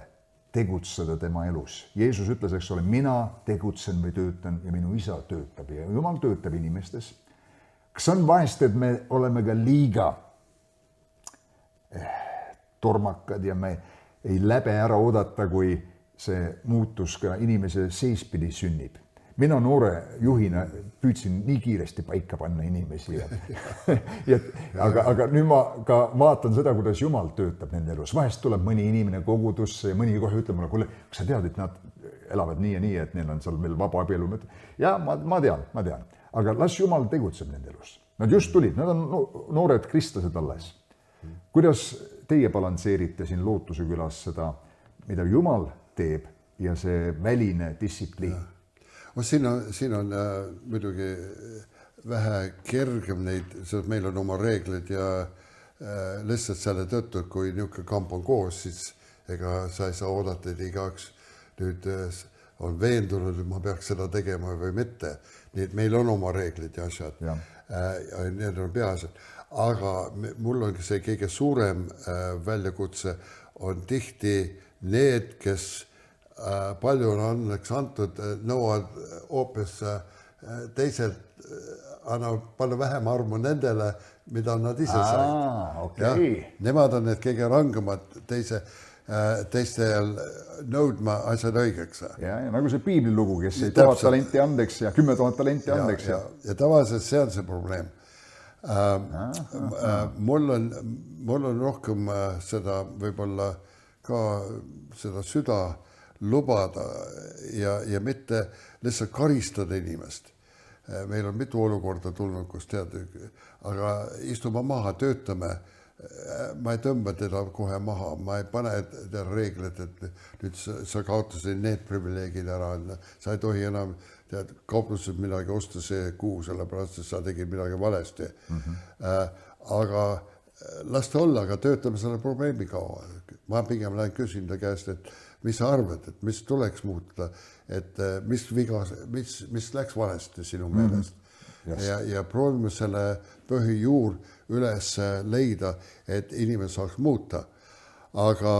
Speaker 1: tegutseda tema elus. Jeesus ütles, eks ole, mina tegutsen või töötan ja minu isa töötab ja Jumal töötab inimestes. Kas on vahest, et me oleme ka liiga tormakad ja me ei läbe ära oodata, kui see muutus ka inimese seespidi sünnib. mina noore juhina püüdsin nii kiiresti paika panna inimesi. Aga nüüd ma ka vaatan seda, kuidas Jumal töötab nende elus. Vahest tuleb mõni inimene kogudusse ja mõni kohe ütleb mulle, kuule, kas sa tead, et nad elavad nii ja nii, et neil on seal veel vaba abielu. Ja ma tean. Aga las Jumal tegutseb nende elus. Nad just tulid, nad on noored kristlased alles. Kuidas teie balansseerite siin Lootuse külas seda, mida Jumal teeb ja see väline distsipliin?
Speaker 2: Siin on muidugi vähe kergem neid, sest meil on oma reeglid ja lihtsalt selle tõttu, kui niisugune kamp on koos, siis ega sa ei saa oodata, et igaks nüüd on veendunud, et ma peaks seda tegema või mitte. Nii et meil on oma reeglid ja asjad. Ja need on peaasjad. Aga mul on see kõige suurem väljakutse on tihti need, kes palju on anneks antud, nõuavad hoopis teised, annavad palju vähem armu nendele, mida nad ise said.
Speaker 1: Okay.
Speaker 2: Nemad on need kõige rangemad teistel nõudma asjad õigeks.
Speaker 1: Ja nagu see piiblilugu, kes ei 1000 talenti andeks ja 10 000 talenti andeks.
Speaker 2: Ja tavaliselt see on see probleem. Mul on rohkem seda võib-olla ka seda süda lubada ja mitte lihtsalt karistada inimest. Meil on mitu olukorda tulnud, kus tead, aga istume maha, töötame. Ma ei tõmba teda kohe maha, ma ei pane reeglit, et nüüd sa kaotasid need privileegid ära, sa ei tohi enam kaupluses midagi osta see kuu, sellepärast, et sa tegid midagi valesti. Aga las ta olla, aga töötame selle probleemi kaua. Ma pigem lähen küsin ta käest, et mis sa arvad, et mis tuleks muuta, et mis läks valesti sinu meelest. Ja proovime selle põhijuur üles leida, et inimene saaks muuta. Aga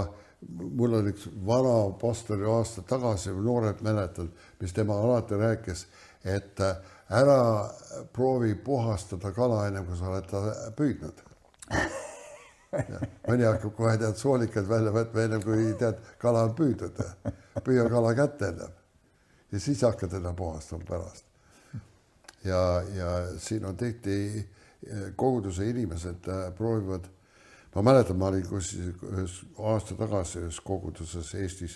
Speaker 2: mul on üks vana pastori aasta tagasi, noored mäletad, mis tema alati rääkis, et ära proovi puhastada kala enne, kui sa oled ta püüdnud. Mõni hakkab kohe soolikad välja võtma enne, kui kala on püüdnud. Püüa kala kätte enne. Ja siis hakkad teda puhastama pärast. Ja siin on tihti koguduse inimesed proovivad. Ma mäletan, ma olin aasta tagasi ühes koguduses Eestis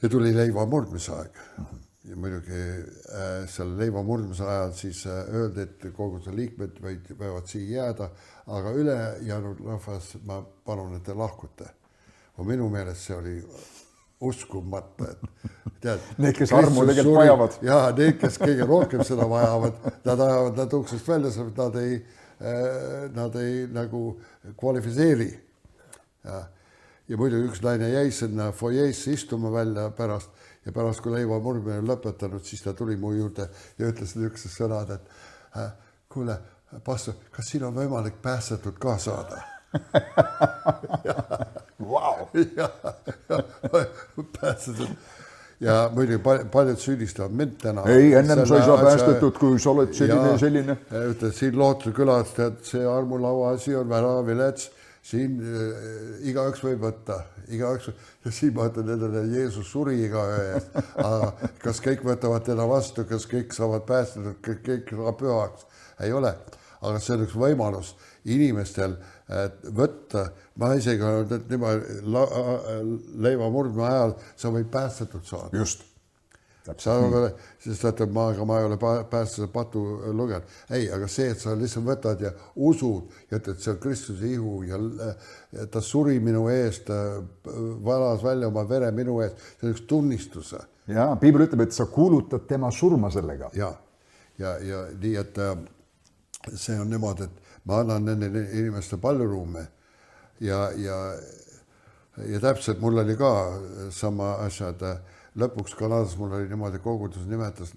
Speaker 2: ja tuli leiva murdmise aeg. Ja muidugi selle leiva murdmise ajal siis öeldi, et koguduse liikmed võivad siia jääda, aga ülejäänud rahvas ma palun, et te lahkute. Minu meelest see oli uskumata, et
Speaker 1: need, kes armu tegelikult vajavad.
Speaker 2: Ja need, kes kõige rohkem seda vajavad, nad ajavad nad uksest välja, nad ei nagu kvalifitseeri. Ja muidu üks naine jäi sinna foyeesse istuma välja pärast ja pärast, kui leiva murdmine lõpetanud, siis ta tuli mu juurde ja ütles niisugused sõnad, et kuule, pastor, kas siin on võimalik päästetud ka saada?
Speaker 1: Wow.
Speaker 2: Päästetud. Ja muidugi paljud süüdistavad mind täna.
Speaker 1: Ei, ennem sa ei saa päästetud, kui sa oled selline.
Speaker 2: Ütled, siin Lootuse külas, et see armulaua asi on väga vilets. Siin igaüks võib võtta. Ja siin ma ütlen nendele, Jeesus suri igaühe eest. Aga kas kõik võtavad teda vastu, kas kõik saavad päästetud, kõik saab pühaks? Ei ole. Aga see on üks võimalus inimestel võtta. Ma isegi olen, et leiva murdme ajal sa võid päästetud saada.
Speaker 1: Just.
Speaker 2: Sest ma ei ole päästada patu lugenud. Ei, aga see, et sa lihtsalt võtad ja usud ja ütled, et see on Kristuse ihu ja ta suri minu eest, valas välja oma vere minu eest, see on üks tunnistuse.
Speaker 1: Ja, Piibel ütleb, et sa kuulutad tema surma sellega.
Speaker 2: Ja nii, et see on niimoodi, et ma annan nende inimeste palju ruume ja täpselt mul oli ka sama asjad. Lõpuks Kanadas mul oli niimoodi kogudus nimetas,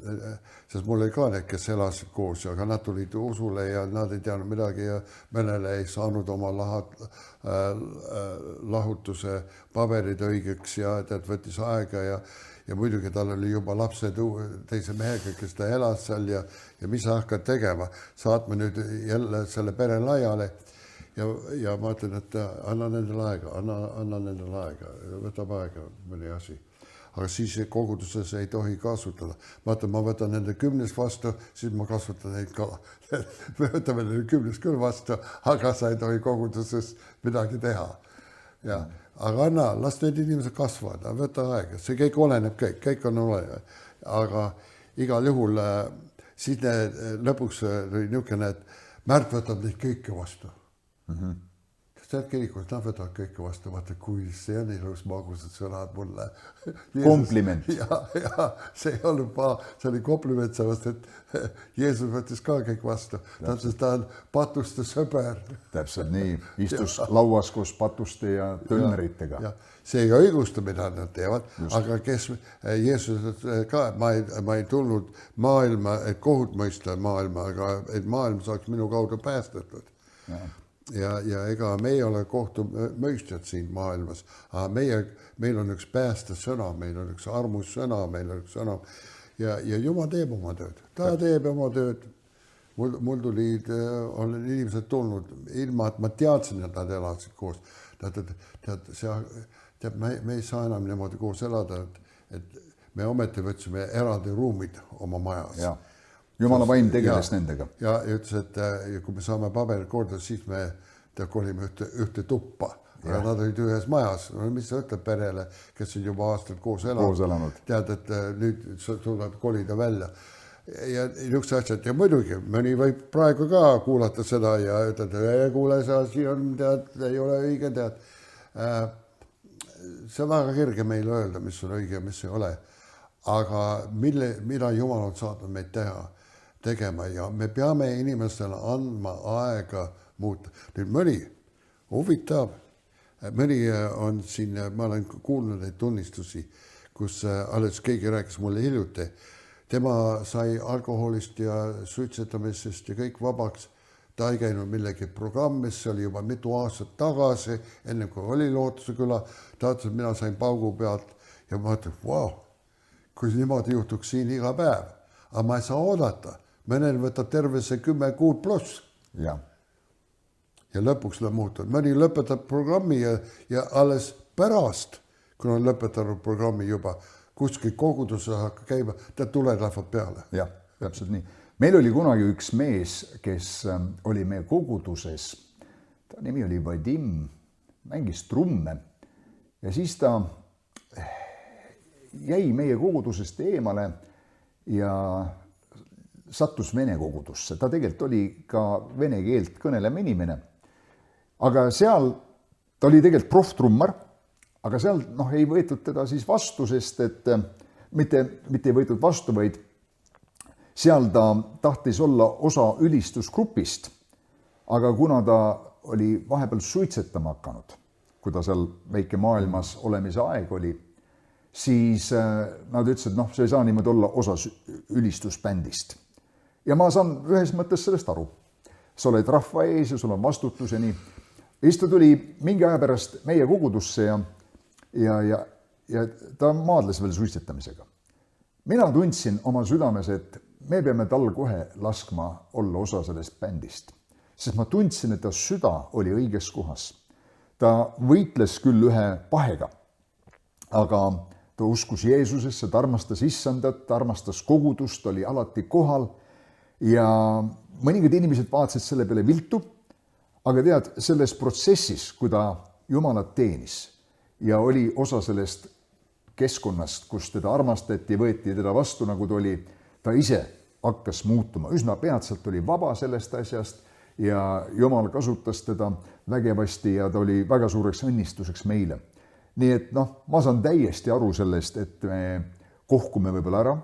Speaker 2: sest mul oli ka need, kes elasid koos, aga nad tulid usule ja nad ei teadnud midagi ja mõnele ei saanud oma lahutuse paberid õigeks ja võttis aega ja muidugi tal oli juba lapsed teise mehega, kes ta elas seal ja mis sa hakkad tegema, saatme nüüd jälle selle pere laiali ja ma ütlen, et anna nendele aega, võtab aega mõni asi. aga siis koguduses ei tohi kasutada. Vaata, ma võtan nende 10 vastu, siis ma kasutan neid ka. Me võtame nende 10 küll vastu, aga sa ei tohi koguduses midagi teha. Ja, aga anna, las need inimesed kasvavad, võta aega, see kõik oleneb, kõik on olenev. Aga igal juhul siis lõpuks oli niisugune, et Märt võtab neid kõike vastu. Sealt kirikust, nad võtavad kõike vastu, vaata, kui see on ilus magusad sõnad mulle.
Speaker 1: Kompliment.
Speaker 2: Ja, see ei olnud see oli kompliment sellest, et Jeesus võttis ka kõik vastu. Ta on patuste sõber.
Speaker 1: Täpselt nii, istus lauas koos patuste ja tölneritega.
Speaker 2: Ja, see ei õigusta, mida nad teevad, aga kes Jeesus ka, ma ei tulnud maailma, et kohut mõista maailma, aga et maailm saaks minu kaudu päästetud. Ja ega me ei ole kohtumõistjad siin maailmas, aga meil on üks päästesõna, meil on üks armussõna, meil on üks sõna ja Jumal teeb oma tööd. Ta teeb oma tööd. Mul on inimesed tulnud ilma, et ma teadsin, et nad elasid koos. Me ei saa enam niimoodi koos elada, et me ometi võtsime eraldi ruumid oma majas.
Speaker 1: Ja. Jumala vaim tegeles nendega.
Speaker 2: Ja ütles, et kui me saame paberid korda, siis me kolime ühte tuppa. Ja nad olid ühes majas. Mis sa ütleb perele, kes on juba aastaid koos elanud. Tead, et nüüd tuleb kolida välja. Ja niisugused asjad. Ja muidugi, mõni võib praegu ka kuulata seda ja ütelda, et kuule, see asi on, tead, ei ole õige, tead. See on väga kerge meile öelda, mis on õige ja mis ei ole. Aga mida Jumal on saatnud meid tegema ja me peame inimestele andma aega muuta. Nüüd mõni huvitav, mõni on siin, ma olen kuulnud neid tunnistusi, kus alles keegi rääkis mulle hiljuti. Tema sai alkoholist ja suitsetamisest ja kõik vabaks. Ta ei käinud millegi programmis, see oli juba mitu aastat tagasi, enne kui oli Lootuse küla. Ta ütles, et mina sain paugu pealt ja ma mõtlen, wow, kui niimoodi juhtuks siin iga päev. Aga ma ei saa oodata. Mõnel võtab terve see 10 kuud pluss.
Speaker 1: Ja
Speaker 2: lõpuks läheb muutunud. Mõni lõpetab programmi ja alles pärast, kui on lõpetanud programmi juba, kuskil koguduse hakkab käima, ta tuled lähevad peale.
Speaker 1: Jah, täpselt nii. Meil oli kunagi üks mees, kes oli meie koguduses. Ta nimi oli Vadim, mängis trumme. Ja siis ta jäi meie kogudusest eemale ja sattus vene kogudusse. Ta tegelikult oli ka vene keelt kõnelema inimene. Aga seal, ta oli tegelikult proftrummar, aga seal ei võetud teda siis vastu, sest et mitte ei võetud vastu, vaid seal ta tahtis olla osa ülistusgrupist. Aga kuna ta oli vahepeal suitsetama hakanud, kui ta seal väike maailmas olemise aeg oli, siis nad ütlesid, see ei saa niimoodi olla osa ülistusbändist. Ja ma saan ühes mõttes sellest aru. Sa oled rahva ees ja sul on vastutus ja nii. Ja siis ta tuli mingi aja pärast meie kogudusse ja ta maadles veel suitsetamisega. Mina tundsin oma südames, et me peame tal kohe laskma olla osa sellest bändist. Sest ma tundsin, et ta süda oli õiges kohas. Ta võitles küll ühe pahega, aga ta uskus Jeesusesse, ta armastas Issandat, ta armastas kogudust, oli alati kohal. Ja mõningad inimesed vaatasid selle peale viltu, aga tead, selles protsessis, kui ta Jumalat teenis ja oli osa sellest keskkonnast, kus teda armastati, võeti teda vastu, nagu ta oli, ta ise hakkas muutuma. Üsna peatselt oli vaba sellest asjast ja Jumal kasutas teda vägevasti ja ta oli väga suureks õnnistuseks meile. Nii et ma saan täiesti aru sellest, et me kohkume võib-olla ära,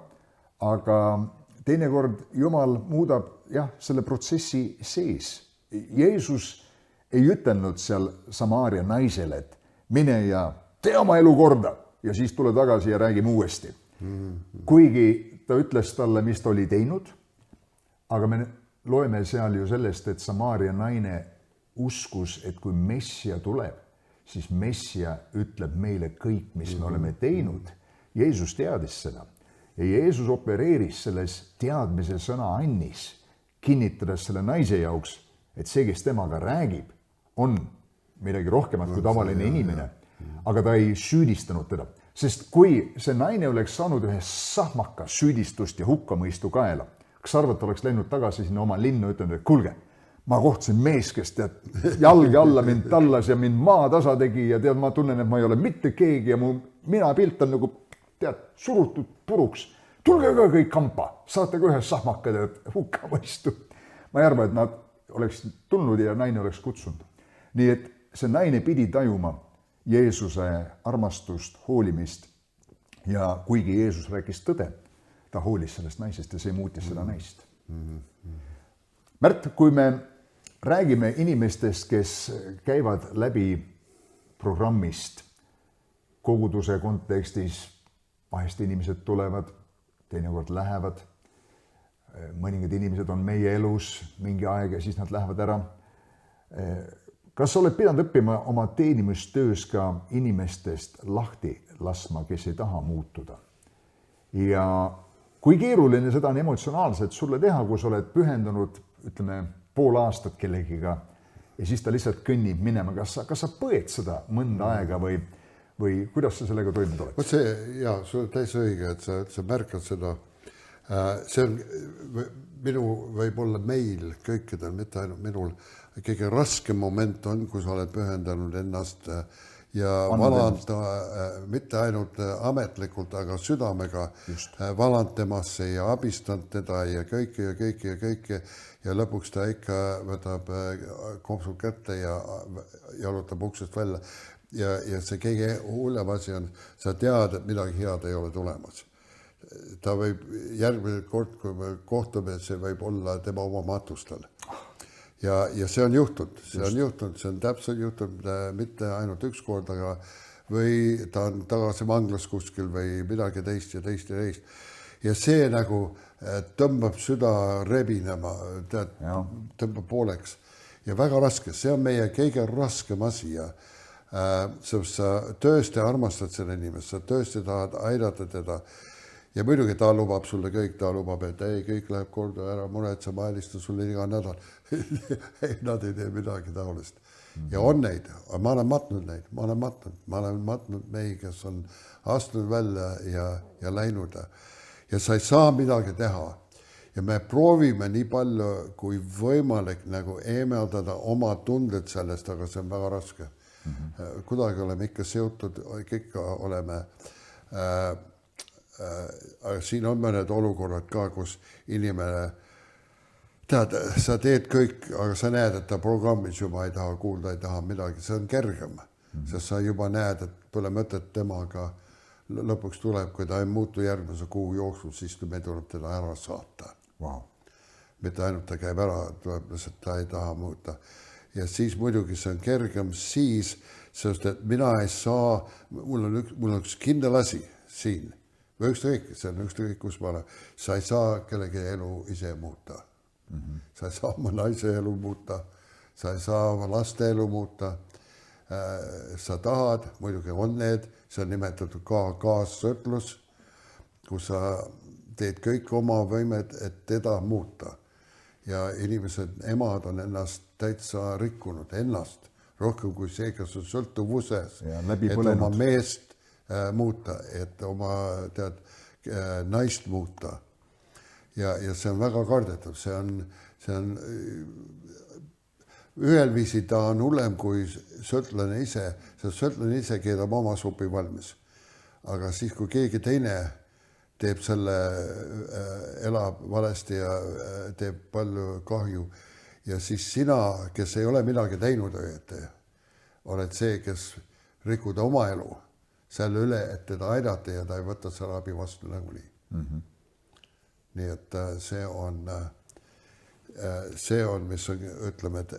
Speaker 1: aga teinekord Jumal muudab selle protsessi sees. Jeesus ei ütelnud seal Samaaria naisele, et mine ja tee oma elu korda ja siis tule tagasi ja räägime uuesti. Kuigi ta ütles talle, mis ta oli teinud, aga me loeme seal ju sellest, et Samaaria naine uskus, et kui Messia tuleb, siis Messia ütleb meile kõik, mis me oleme teinud. Jeesus teadis seda. Ja Jeesus opereeris selles teadmise sõna annis, kinnitades selle naise jaoks, et see, kes temaga räägib, on midagi rohkemat kui tavaline inimene. Aga ta ei süüdistanud teda. Sest kui see naine oleks saanud ühe sahmaka süüdistust ja hukkamõistu kaela, kas sa arvad, oleks läinud tagasi sinna oma linnu, ütelnud, et kuulge, ma kohtasin mees, kes tead, jalgi alla mind tallas ja mind maa tasa tegi ja tead, ma tunnen, et ma ei ole mitte keegi ja mu minapilt on nagu, tead, surutud puruks. Tulge ka kõik kampa, saate ka ühe sahmaka hukkamõistu. Ma ei arva, et nad oleks tulnud ja naine oleks kutsunud. Nii et see naine pidi tajuma Jeesuse armastust, hoolimist ja kuigi Jeesus rääkis tõde, ta hoolis sellest naisest ja see muutis seda naist. Märt, kui me räägime inimestest, kes käivad läbi programmist koguduse kontekstis, vahest inimesed tulevad, teinekord lähevad, mõningad inimesed on meie elus mingi aeg ja siis nad lähevad ära. Kas sa oled pidanud õppima oma teenimustöös ka inimestest lahti laskma, kes ei taha muutuda? Ja kui keeruline seda on emotsionaalselt sulle teha, kui sa oled pühendunud, ütleme, pool aastat kellegiga ja siis ta lihtsalt kõnnib minema. Kas sa põed seda mõnda aega või kuidas sa sellega toime tuled?
Speaker 2: Vot see, jaa, sul on täis õige, et sa märkad seda. See on võib-olla meil kõikidel, mitte ainult minul, kõige raskem moment on, kui sa oled pühendanud ennast ja valanda mitte ainult ametlikult, aga südamega valand temasse ja abistanud teda ja kõike ja lõpuks ta ikka võtab kopsud kätte ja jalutab uksest välja ja see kõige hullem asi on, sa tead, et midagi head ei ole tulemas. Ta võib järgmine kord, kui me kohtume, see võib olla tema oma matustel. Ja see on juhtunud, see on täpselt juhtunud mitte ainult üks kord, aga või ta on tagasi vanglas kuskil või midagi teist. Ja see nagu tõmbab süda rebinema, tõmbab pooleks. Ja väga raske, see on meie kõige raskem asi ja sa tõesti armastad selle inimest, sa tõesti tahad aidata teda. Ja muidugi ta lubab sulle kõik, ta lubab, et ei, kõik läheb korda ära, muretse, ma helistan sulle iga nädal. Nad ei tee midagi taolist. Ja on neid, ma olen matnud mehi, kes on astunud välja ja läinud. Ja sa ei saa midagi teha. Ja me proovime nii palju kui võimalik nagu eemeldada oma tunded sellest, aga see on väga raske. Kuidagi oleme ikka seotud, ikka oleme aga siin on mõned olukorrad ka, kus inimene tead, sa teed kõik, aga sa näed, et ta programmis juba ei taha kuulda, ei taha midagi, see on kergem, sest sa juba näed, et pole mõtet temaga lõpuks tuleb, kui ta ei muutu järgmise kuu jooksul, siis me tuleb teda ära saata.
Speaker 1: Wow.
Speaker 2: Mitte ainult ta käib ära, tuleb, et ta ei taha muuta. Ja siis muidugi see on kergem siis, sest et mina ei saa, mul on üks kindel asi siin, või ükskõik, see on ükskõik, kus ma olen. Sa ei saa kellegi elu ise muuta. Sa ei saa oma naise elu muuta, sa ei saa oma laste elu muuta. Sa tahad, muidugi on need, see on nimetatud ka kaassõtlus, kus sa teed kõik oma võimed, et teda muuta. Ja inimesed, emad on ennast täitsa rikkunud, ennast rohkem kui see, kes on sõltuvuses, et oma meest muuta, et oma naist muuta. Ja see on väga kardetav, see on ühel viisi ta on hullem kui sõltlane ise, sest sõltlane ise keedab oma supi valmis. Aga siis, kui keegi teine teeb selle, elab valesti ja teeb palju kahju ja siis sina, kes ei ole midagi teinud õieti, oled see, kes rikud oma elu selle üle, et teda aidata ja ta ei võta selle abi vastu nagunii. Nii et see on, mis on, ütleme, et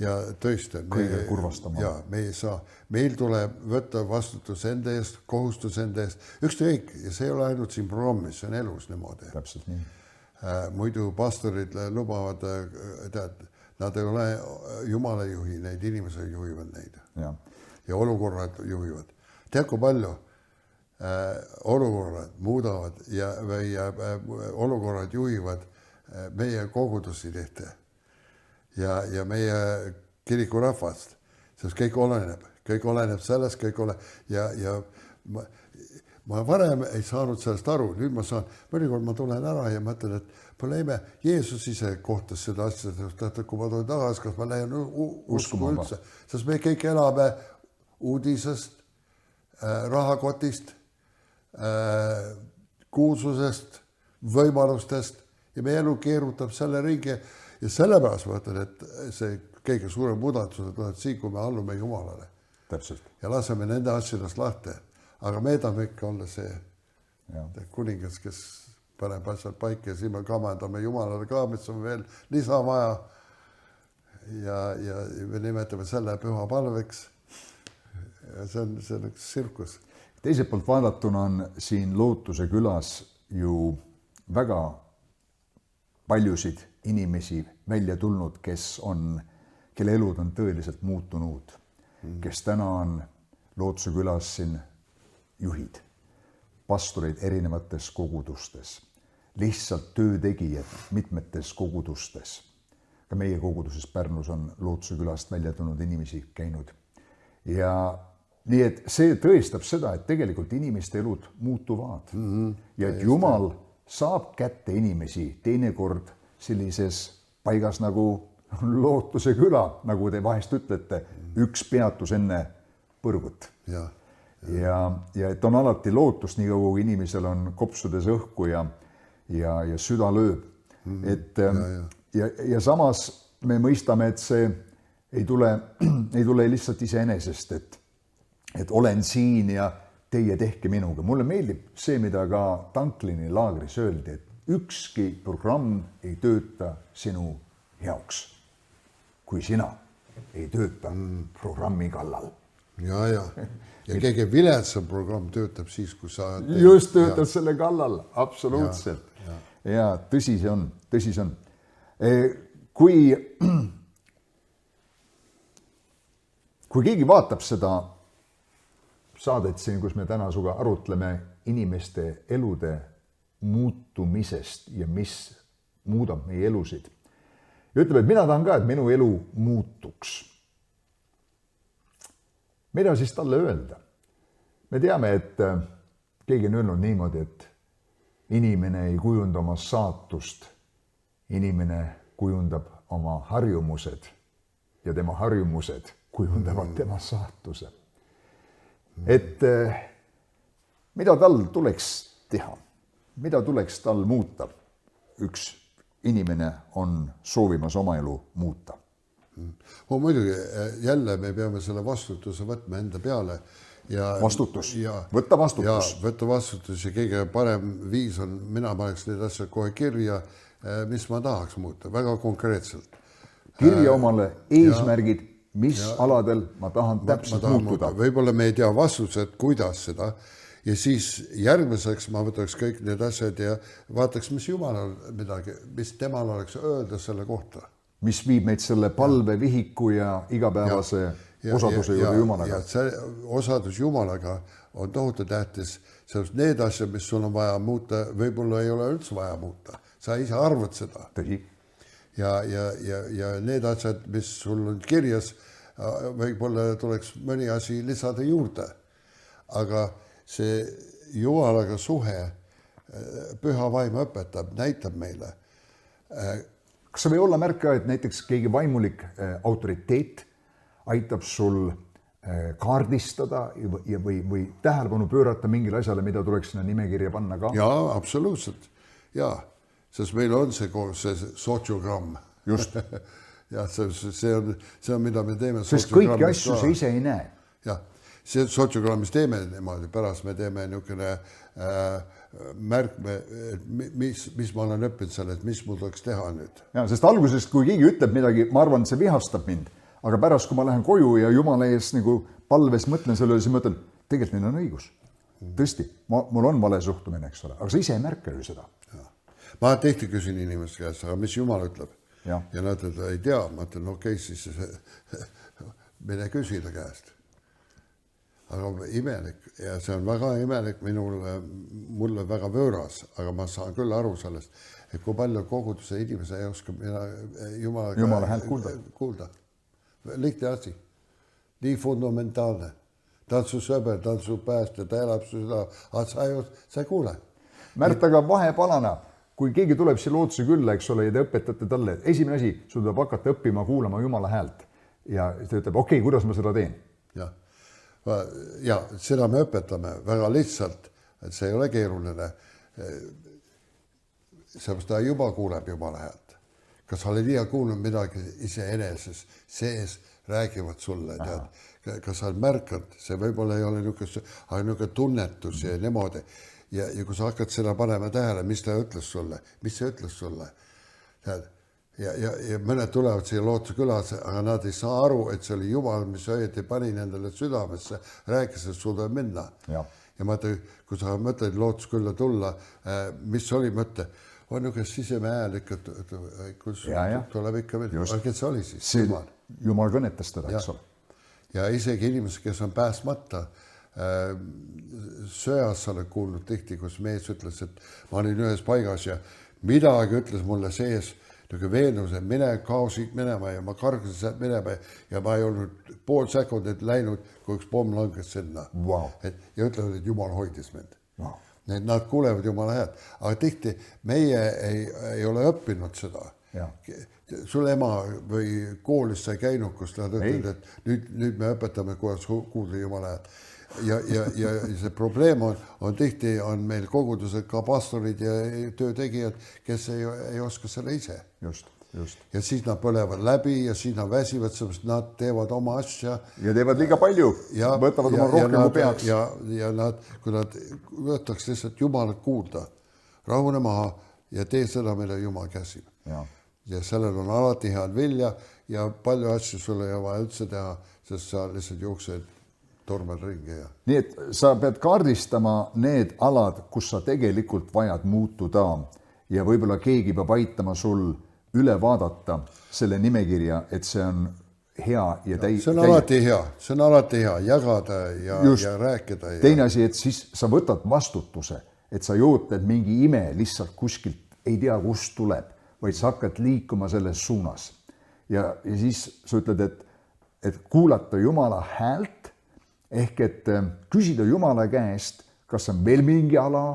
Speaker 2: ja tõesti, me ei saa, meil tuleb võtta vastutus enda eest, kohustus enda eest, ükskõik, ja see ei ole ainult siin programmis, see on elus niimoodi.
Speaker 1: Täpselt nii.
Speaker 2: Muidu pastorid lubavad, nad ei ole Jumala juhi, neid inimesed juhivad neid ja olukorrad juhivad. Tead, kui palju olukorrad muudavad ja olukorrad juhivad meie kogudusi tihti ja meie kiriku rahvast, sest kõik oleneb sellest, ja ma varem ei saanud sellest aru, nüüd ma saan, mõnikord ma tulen ära ja mõtlen, et pole ime, Jeesus ise kohtas seda asja, et kui ma tulen tagasi, kas ma lähen usku üldse, sest me kõik elame uudisest, rahakotist, kuulsusest, võimalustest ja meie elu keerutab selle ringi ja sellepärast ma ütlen, et see kõige suurem muudatus tuleb siin, kui me allume Jumalale.
Speaker 1: Täpselt.
Speaker 2: Ja laseme nende asjadest lahti. Aga me tahame ikka olla see kuningas, kes paneb asjad paika ja siin me kamandame Jumalale ka, mis on veel lisa vaja. Ja me nimetame selle püha palveks. Ja see on üks sirkus.
Speaker 1: Teiselt poolt vaadatuna on siin Lootuse külas ju väga paljusid inimesi välja tulnud, kelle elud on tõeliselt muutunud, kes täna on Lootuse külas siin juhid, pastorid erinevates kogudustes, lihtsalt töötegijad mitmetes kogudustes. Ka meie koguduses Pärnus on Lootuse külast välja tulnud inimesi käinud. Ja nii et see tõestab seda, et tegelikult inimeste elud muutuvad ja et Jumal saab kätte inimesi teinekord sellises paigas nagu Lootuse küla, nagu te vahest ütlete, üks peatus enne põrgut. Ja et on alati lootust, nii kaua kui inimesel on kopsudes õhku ja süda lööb. Ja samas me mõistame, et see ei tule lihtsalt iseenesest, et olen siin ja teie tehke minuga. Mulle meeldib see, mida ka Tanklini laagris öeldi, et ükski programm ei tööta sinu heaks, kui sina ei tööta programmi kallal.
Speaker 2: Ja kõige viletsam programm töötab siis, kui sa...
Speaker 1: Just töötad selle kallal, absoluutselt. Ja tõsi see on. Kui keegi vaatab seda saadet siin, kus me täna suga arutleme inimeste elude muutumisest ja mis muudab meie elusid, ja ütleb, et mina tahan ka, et minu elu muutuks. Mida siis talle öelda? Me teame, et keegi on öelnud niimoodi, et inimene ei kujunda oma saatust, inimene kujundab oma harjumused ja tema harjumused kujundavad tema saatuse. Et mida tal tuleks teha? Mida tuleks tal muuta? Üks inimene on soovimas oma elu muuta.
Speaker 2: Muidugi jälle me peame selle vastutuse võtma enda peale.
Speaker 1: Võtta vastutus.
Speaker 2: Võtta vastutus ja kõige parem viis on, mina paneks need asjad kohe kirja, mis ma tahaks muuta, väga konkreetselt.
Speaker 1: Kirja omale eesmärgid, mis aladel ma tahan täpselt muutuda.
Speaker 2: Võib-olla me ei tea vastused, kuidas seda, ja siis järgmiseks ma võtaks kõik need asjad ja vaataks, mis Jumalal midagi, mis temal oleks öelda selle kohta.
Speaker 1: Mis viib meid selle palve, vihiku ja igapäevase osaduse juurde Jumalaga.
Speaker 2: See osadus Jumalaga on tohutu tähtis, sellepärast need asjad, mis sul on vaja muuta, võib-olla ei ole üldse vaja muuta. Sa ise arvad seda.
Speaker 1: Tõsi.
Speaker 2: Ja need asjad, mis sul on kirjas, võib-olla tuleks mõni asi lisada juurde. Aga see Jumalaga suhe, püha vaim õpetab, näitab meile.
Speaker 1: Kas see või olla märka, et näiteks keegi vaimulik autoriteet aitab sul kaardistada või tähelepanu pöörata mingile asjale, mida tuleks sinna nimekirja panna ka?
Speaker 2: Jaa, absoluutselt. Jaa, sest meil on see sotsiogramm.
Speaker 1: Just.
Speaker 2: Ja see on, mida me teeme.
Speaker 1: Sest kõiki asju sa ise ei näe.
Speaker 2: Jah, see sotsiogrammis teeme niimoodi, pärast me teeme niisugune märkme, mis ma olen õppinud selle, et mis mul tuleks teha nüüd.
Speaker 1: Ja, sest algusest, kui keegi ütleb midagi, ma arvan, see vihastab mind, aga pärast, kui ma lähen koju ja Jumala ees nagu palves mõtlen selle, siis mõtlen, tegelikult neil on õigus. Tõesti, mul on vale suhtumine, eks ole, aga sa ise ei märka ju seda.
Speaker 2: Ma tihti küsin inimeste käest, aga mis Jumal ütleb?
Speaker 1: Ja
Speaker 2: nad ütlevad, ei tea, ma ütlen, okei, siis mine küsida käest. Aga imelik ja see on väga imelik mulle väga võõras, aga ma saan küll aru sellest, et kui palju koguduse inimese ei oska
Speaker 1: Jumala häält kuulda.
Speaker 2: Lihtne asi, nii fundamentaalne. ta on su sõber, ta on su päästja, ta elab su seda, aga sa ei kuule.
Speaker 1: Märt, aga vahepalana, kui keegi tuleb siia lootuse külla, eks ole, ja te õpetate talle, esimene asi, sul tuleb hakata õppima kuulama Jumala häält ja ta ütleb, okei, kuidas ma seda teen?
Speaker 2: Ja seda me õpetame väga lihtsalt, et see ei ole keeruline. Seepärast ta juba kuuleb Jumala häält. Kas sa oled iga kuulnud midagi iseeneses sees räägivad sulle, tead, kas sa oled märkanud, see võib-olla ei ole niisugune tunnetus ja niimoodi. Ja kui sa hakkad seda panema tähele, mis ta ütles sulle, mis see ütles sulle, tead, ja mõned tulevad siia lootuse külas, aga nad ei saa aru, et see oli Jumal, mis õieti pani nendele südamesse, rääkis, et sul tuleb minna. Ja ma ütlen, kui sa mõtled lootuse külla tulla, mis oli mõte, on niisugune siseme hääl ikka, kus tuleb ikka minna, aga kes see oli siis? Jumal.
Speaker 1: Jumal kõnetas teda, eks ole.
Speaker 2: Ja isegi inimesed, kes on pääsmata, sööas sa oled kuulnud tihti, kus mees ütles, et ma olin ühes paigas ja midagi ütles mulle sees, nagu veenus, et mine kaosid minema ja ma kargasin sealt minema ja ma ei olnud pool sekundit läinud, kui üks pomm langes sinna.
Speaker 1: Wow.
Speaker 2: Ja ütlevad, et Jumal hoidis mind.
Speaker 1: Wow.
Speaker 2: Nad kuulevad Jumala häält, aga tihti meie ei ole õppinud seda.
Speaker 1: Ja.
Speaker 2: Sul ema või koolis sai käinud, kus nad ütlevad, et nüüd me õpetame, kuidas kuulda Jumala häält. Ja see probleem on tihti on meil kogudused ka pastorid ja töötegijad, kes ei oska selle ise.
Speaker 1: Just.
Speaker 2: Ja siis nad põlevad läbi ja siis nad väsivad, sest nad teevad oma asja.
Speaker 1: Ja teevad liiga palju, võtavad oma rohkem kui peaks.
Speaker 2: Ja nad, kui nad võtaks lihtsalt Jumalat kuulda, rahune maha ja tee seda, mille Jumal käsib. Ja sellel on alati head vilja ja palju asju sulle ei vaja üldse teha, sest sa lihtsalt jooksed tormel ringi.
Speaker 1: Nii et sa pead kaardistama need alad, kus sa tegelikult vajad muutuda ja võib-olla keegi peab aitama sul üle vaadata selle nimekirja, et see on hea ja
Speaker 2: see on alati hea jagada ja rääkida.
Speaker 1: Teine asi, et siis sa võtad vastutuse, et sa jootled mingi ime lihtsalt kuskilt, ei tea, kust tuleb, vaid sa hakkad liikuma selles suunas. Ja siis sa ütled, et kuulata Jumala häält, ehk et küsida Jumala käest, kas on veel mingi ala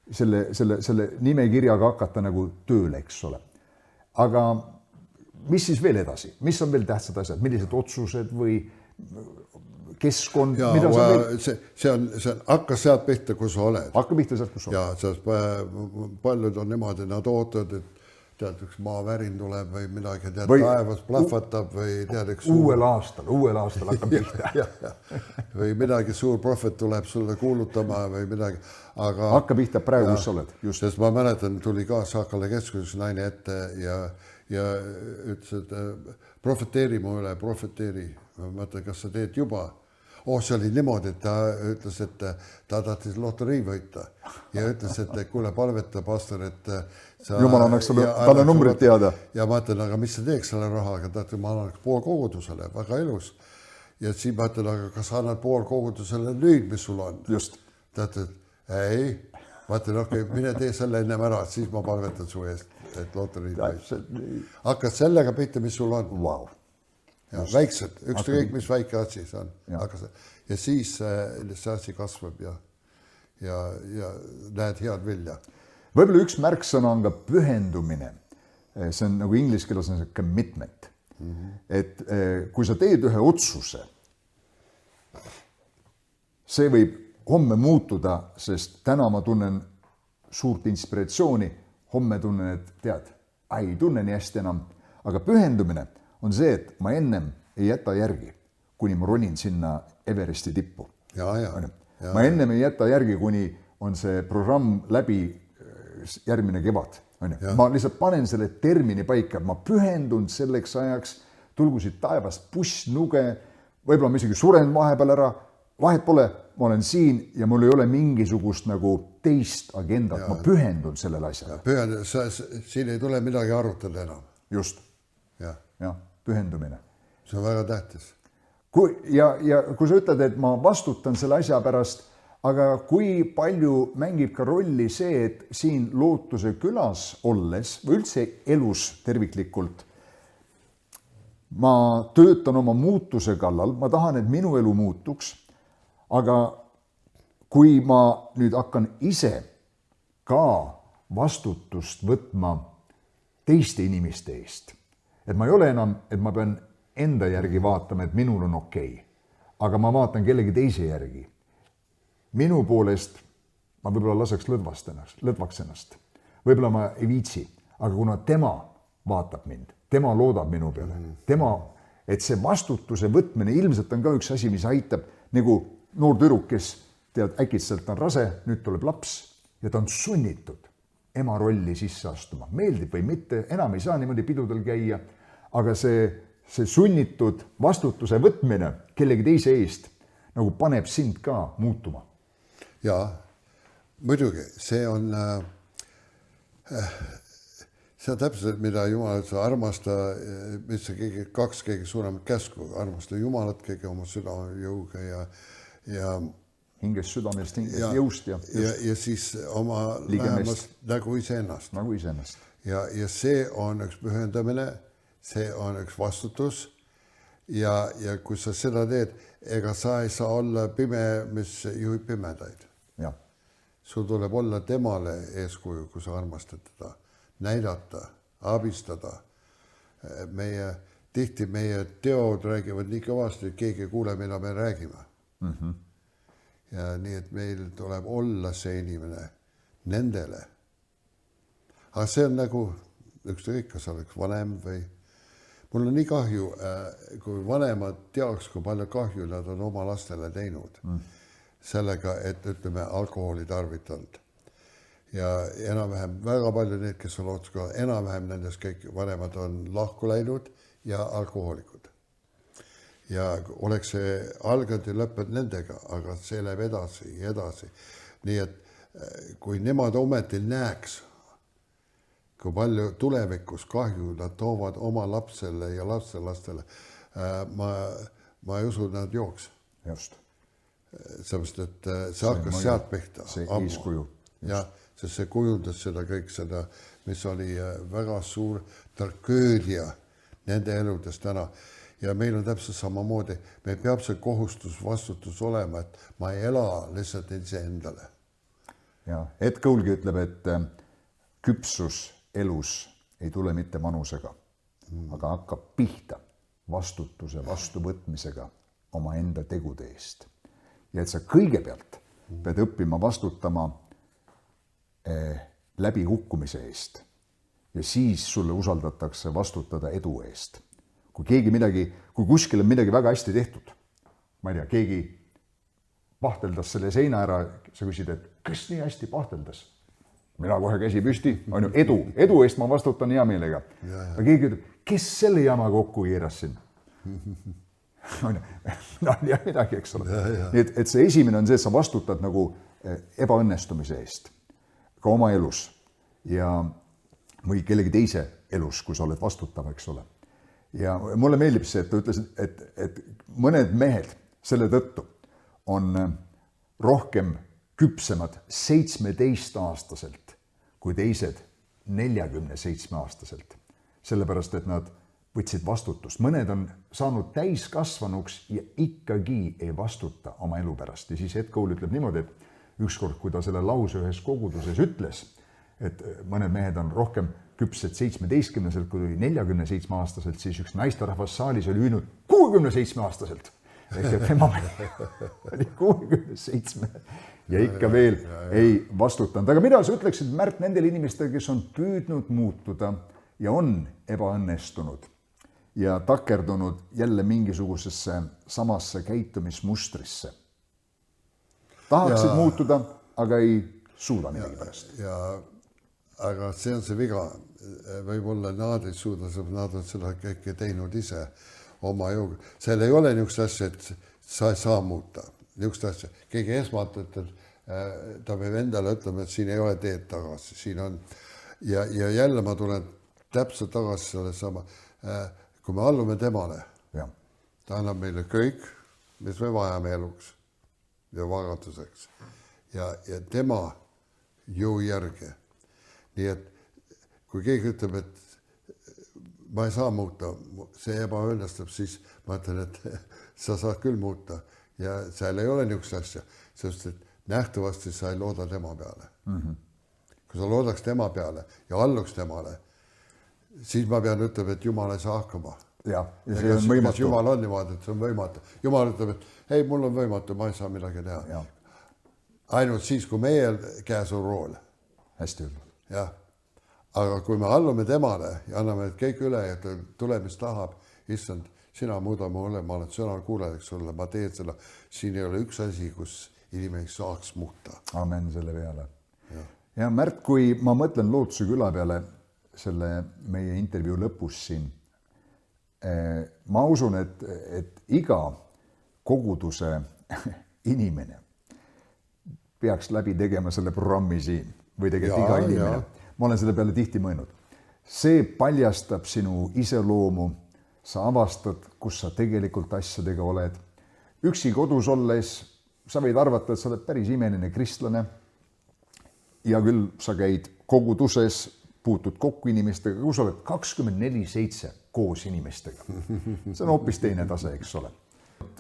Speaker 1: selle nimekirjaga hakata nagu tööle, eks ole. Aga mis siis veel edasi? Mis on veel tähtsad asjad? Millised otsused või keskkond?
Speaker 2: See on, hakka sealt pihta, kus sa oled.
Speaker 1: Hakka pihta sealt, kus sa oled.
Speaker 2: Ja sest paljud on niimoodi, nad ootavad, et tead, üks maavärin tuleb või midagi, tead, taevas plahvatab või tead, üks
Speaker 1: uuel aastal hakkab pihta.
Speaker 2: Või midagi suur prohvet tuleb sulle kuulutama või midagi. Aga
Speaker 1: hakka pihta praegu, kus sa oled.
Speaker 2: Just. Sest ma mäletan, tuli ka Saakale keskuses naine ette ja ütles, et profeteeri mu üle, profeteeri. Ma mõtlen, kas sa teed juba? See oli niimoodi, et ta ütles, et ta tahtis loterii võita ja ütles, et kuule, palveta, pastor, et
Speaker 1: Jumal annaks talle numbrit teada.
Speaker 2: Ja ma ütlen, aga mis sa teeks selle rahaga? Ma annaks pool kogudusele, väga ilus. Ja siis ma ütlen, aga kas annad pool kogudusele nüüd, mis sul on?
Speaker 1: Just.
Speaker 2: Ta ütles, ei. Ma ütlen, okei, mine tee selle ennem ära, siis ma palvetan su eest, et loterii võita. Hakkad sellega pihta, mis sul on.
Speaker 1: Wow.
Speaker 2: Ja, väiksed, ükskõik mis väike asi see on. Ja siis see asi kasvab ja näed head vilja.
Speaker 1: Võib-olla üks märksõna on ka pühendumine. See on nagu inglise keeles on see commitment. Et kui sa teed ühe otsuse, see võib homme muutuda, sest täna ma tunnen suurt inspiratsiooni, homme tunnen, et tead, ei tunne nii hästi enam, aga pühendumine on see, et ma ennem ei jäta järgi, kuni ma ronin sinna Everesti tippu. Ma ennem ei jäta järgi, kuni on see programm läbi järgmine kevad. Ma lihtsalt panen selle termini paika, ma pühendun selleks ajaks, tulgusid taevast pussnuge, võib-olla ma isegi suren vahepeal ära, vahet pole, ma olen siin ja mul ei ole mingisugust nagu teist agendat, ma pühendun sellele asjale.
Speaker 2: Siin ei tule midagi arutada enam.
Speaker 1: Just. Ja, pühendumine.
Speaker 2: See on väga tähtis.
Speaker 1: Ja kui sa ütled, et ma vastutan selle asja pärast, aga kui palju mängib ka rolli see, et siin Lootuse külas olles või üldse elus terviklikult, ma töötan oma muutuse kallal, ma tahan, et minu elu muutuks, aga kui ma nüüd hakkan ise ka vastutust võtma teiste inimeste eest, et ma ei ole enam, et ma pean enda järgi vaatama, et minul on okei, aga ma vaatan kellegi teise järgi. Minu poolest ma võib-olla laseks lõdvaks ennast. Võib-olla ma ei viitsi, aga kuna tema vaatab mind, tema loodab minu peale, et see vastutuse võtmine ilmselt on ka üks asi, mis aitab, nagu noor tüdruk, kes tead, äkitselt on rase, nüüd tuleb laps ja ta on sunnitud ema rolli sisse astuma. Meeldib või mitte, enam ei saa niimoodi pidudel käia, aga see sunnitud vastutuse võtmine kellegi teise eest nagu paneb sind ka muutuma.
Speaker 2: Jaa, muidugi, see on täpselt, mida Jumal ütles, armasta, mis see kaks kõige suuremat käsku, armasta Jumalat kõige oma südamejõuga ja
Speaker 1: hingest südamest, hingest jõust
Speaker 2: ja siis oma lähemast nagu iseennast.
Speaker 1: Nagu iseennast.
Speaker 2: Ja see on üks pühendamine, see on üks vastutus ja kui sa seda teed, ega sa ei saa olla pime, mis juhib pimedaid.
Speaker 1: Ja.
Speaker 2: Sul tuleb olla temale eeskuju, kui sa armastad teda, näidata, abistada. Tihti meie teod räägivad nii kõvasti, et keegi ei kuule, mida me räägime. Ja nii, et meil tuleb olla see inimene nendele. Aga see on nagu, ükskõik, kas oleks vanem või... Mul on nii kahju, kui vanemad teaks, kui palju kahju nad on oma lastele teinud. Sellega, et ütleme, alkoholi tarvitanud. Ja enam-vähem väga palju need, kes on otsuga, enam-vähem nendest kõik vanemad on lahku läinud ja alkohoolikud. Ja oleks see alganud ja lõppenud nendega, aga see läheb edasi. Nii et kui nemad ometi näeks, kui palju tulevikus kahju nad toovad oma lapsele ja lapselastele, ma ei usu, nad jooks.
Speaker 1: Just.
Speaker 2: Seepärast, et see hakkas sealt pihta.
Speaker 1: See eeskuju.
Speaker 2: Ja, sest see kujundas seda kõik seda, mis oli väga suur tragöödia nende eludes täna. Ja meil on täpselt samamoodi, meil peab see kohustus, vastutus olema, et ma ei ela lihtsalt ise endale.
Speaker 1: Ja, Ed Kõulgi ütleb, et küpsus elus ei tule mitte vanusega, aga hakkab pihta vastutuse vastuvõtmisega oma enda tegude eest. Ja et sa kõigepealt pead õppima vastutama läbi hukkumise eest ja siis sulle usaldatakse vastutada edu eest. Kui kuskil on midagi väga hästi tehtud, ma ei tea, keegi pahteldas selle seina ära, sa küsid, et kes nii hästi pahteldas? Mina kohe käsi püsti, on ju edu eest ma vastutan hea meelega. Aga keegi ütleb, kes selle jama kokku keeras siin? Mina ei tea midagi, eks ole. Nii et see esimene on see, et sa vastutad nagu ebaõnnestumise eest, ka oma elus või kellegi teise elus, kui sa oled vastutav, eks ole. Ja mulle meeldib see, et ta ütles, et mõned mehed selle tõttu on rohkem küpsemad 17-aastaselt kui teised 47-aastaselt. Sellepärast, et nad võtsid vastutust. Mõned on saanud täiskasvanuks ja ikkagi ei vastuta oma elu pärast. Ja siis Ed Kõul ütleb niimoodi, et ükskord, kui ta selle lause ühes koguduses ütles, et mõned mehed on rohkem küpsed 17-aastaselt kui 47-aastaselt, siis üks naisterahvas saalis oli hüüdnud 67-aastaselt. Ehk et tema oli 67 ja ikka veel ei vastutanud. Aga mida sa ütleksid, Märt, nendele inimestele, kes on püüdnud muutuda ja on ebaõnnestunud ja takerdunud jälle mingisugusesse samasse käitumismustrisse? Tahaksid muutuda, aga ei suuda midagi pärast.
Speaker 2: Aga see on see viga. Võib-olla nad ei suuda, nad on seda kõike teinud ise oma jõuga. Seal ei ole niisugust asja, et sa ei saa muuta. Niisugust asja. Keegi esmalt ütleb, ta võib endale ütlema, et siin ei ole teed tagasi. Siin on. Ja jälle ma tulen täpselt tagasi selle sama. Kui me allume temale, ta annab meile kõik, mis me vajame eluks ja vagatuseks. Ja tema jõu järgi. Nii et kui keegi ütleb, et ma ei saa muuta, see ebaõnnestub, siis ma ütlen, et sa saad küll muuta ja seal ei ole niisugust asja, sest et nähtavasti sa ei looda tema peale. Kui sa loodaks tema peale ja alluks temale, siis ma pean ütlema, et Jumal ei saa hakkama.
Speaker 1: Ja see on võimatu.
Speaker 2: Jumal on niimoodi, et see on võimatu. Jumal ütleb, et ei, mul on võimatu, ma ei saa midagi teha.
Speaker 1: Ja.
Speaker 2: Ainult siis, kui meie käes on rool.
Speaker 1: Hästi öeldud.
Speaker 2: Jah. Aga kui me allume temale ja anname kõik üle ja tule, mis tahab, issand, sina muuda mu ole, ma olen sõnal kuulajaks sulle, ma teen seda. Siin ei ole üks asi, kus inimene saaks muuta.
Speaker 1: Amen selle peale. Ja Märt, kui ma mõtlen Lootuse küla peale selle meie intervjuu lõpus siin, ma usun, et iga koguduse inimene peaks läbi tegema selle programmi siin või tegelikult iga inimene. Ma olen selle peale tihti mõelnud. See paljastab sinu iseloomu, sa avastad, kus sa tegelikult asjadega oled. Üksi kodus olles sa võid arvata, et sa oled päris imeline kristlane ja küll sa käid koguduses, puutud kokku inimestega, kus oled 24/7 koos inimestega. See on hoopis teine tase, eks ole.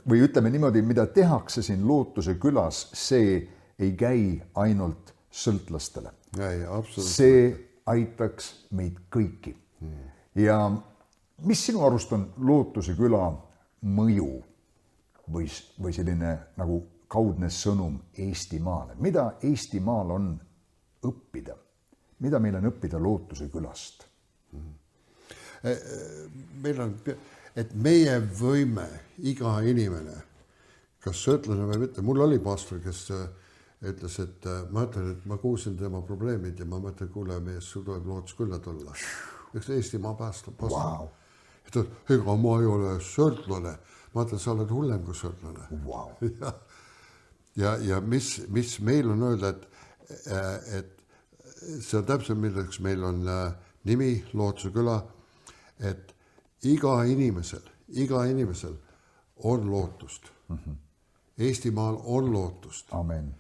Speaker 1: Või ütleme niimoodi, mida tehakse siin Lootuse külas, see ei käi ainult sõltlastele. See aitaks meid kõiki. Ja mis sinu arust on Lootuse küla mõju või selline nagu kaudne sõnum Eestimaale? Mida Eestimaal on õppida? Mida meil on õppida Lootuse külast?
Speaker 2: Meil on, et meie võime, iga inimene, kas sõltlane või mitte, mul oli pastor, kes ütles, et ma ütlen, et ma kuulsin tema probleemid ja ma mõtlen, kuule, mees, sul tuleb Lootuse külla tulla. Üks Eestimaa pastor.
Speaker 1: Wow.
Speaker 2: Ega ma ei ole sõltlane. Ma ütlen, sa oled hullem kui sõltlane.
Speaker 1: Wow.
Speaker 2: Ja mis meil on öelda, et see on täpselt, milleks meil on nimi Lootuse küla, et iga inimesel on lootust. Eestimaal on lootust.
Speaker 1: Amen.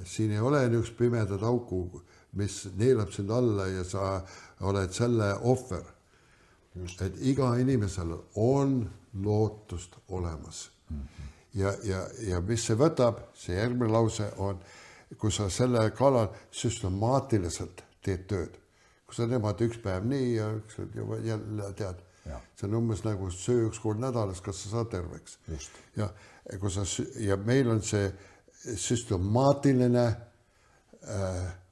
Speaker 2: Siin ei ole üks pimedad auku, mis neelab sind alla ja sa oled selle ohver. Et iga inimesel on lootust olemas. Ja mis see võtab, see järgmine lause on, kui sa selle kallal süstemaatiliselt teed tööd. Kui sa nemad üks päev nii ja üks jälle tead. See on umbes nagu söö üks kord nädalas, kas sa saad terveks.
Speaker 1: Just.
Speaker 2: Ja meil on see süstemaatiline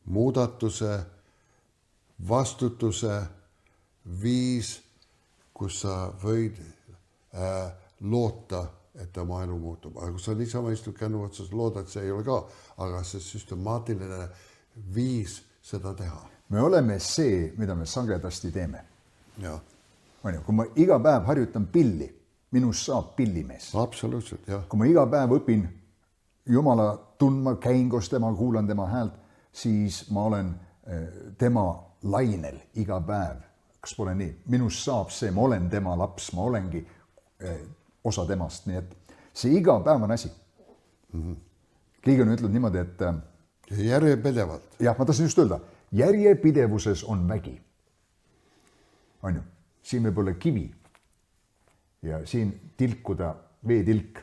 Speaker 2: muudatuse, vastutuse viis, kus sa võid loota, et tema elu muutub. Aga kui sa niisama istud kännu otsas, loodad, see ei ole ka, aga see süstemaatiline viis seda teha.
Speaker 1: Me oleme see, mida me sagedasti teeme.
Speaker 2: Ja.
Speaker 1: Kui ma iga päev harjutan pilli, minust saab pillimees.
Speaker 2: Absoluutselt, jah.
Speaker 1: Kui ma iga päev õpin Jumala tundma, käin koos tema, kuulan tema häält, siis ma olen tema lainel iga päev. Kas pole nii? Minust saab see, ma olen tema laps, ma olengi osa temast. Nii et see iga päev on asi. Keegi on ütelnud niimoodi, et
Speaker 2: järjepidevalt.
Speaker 1: Jah, ma tahtsin just öelda, järjepidevuses on vägi. On ju? Siin võib olla kivi ja siin tilkuda veetilk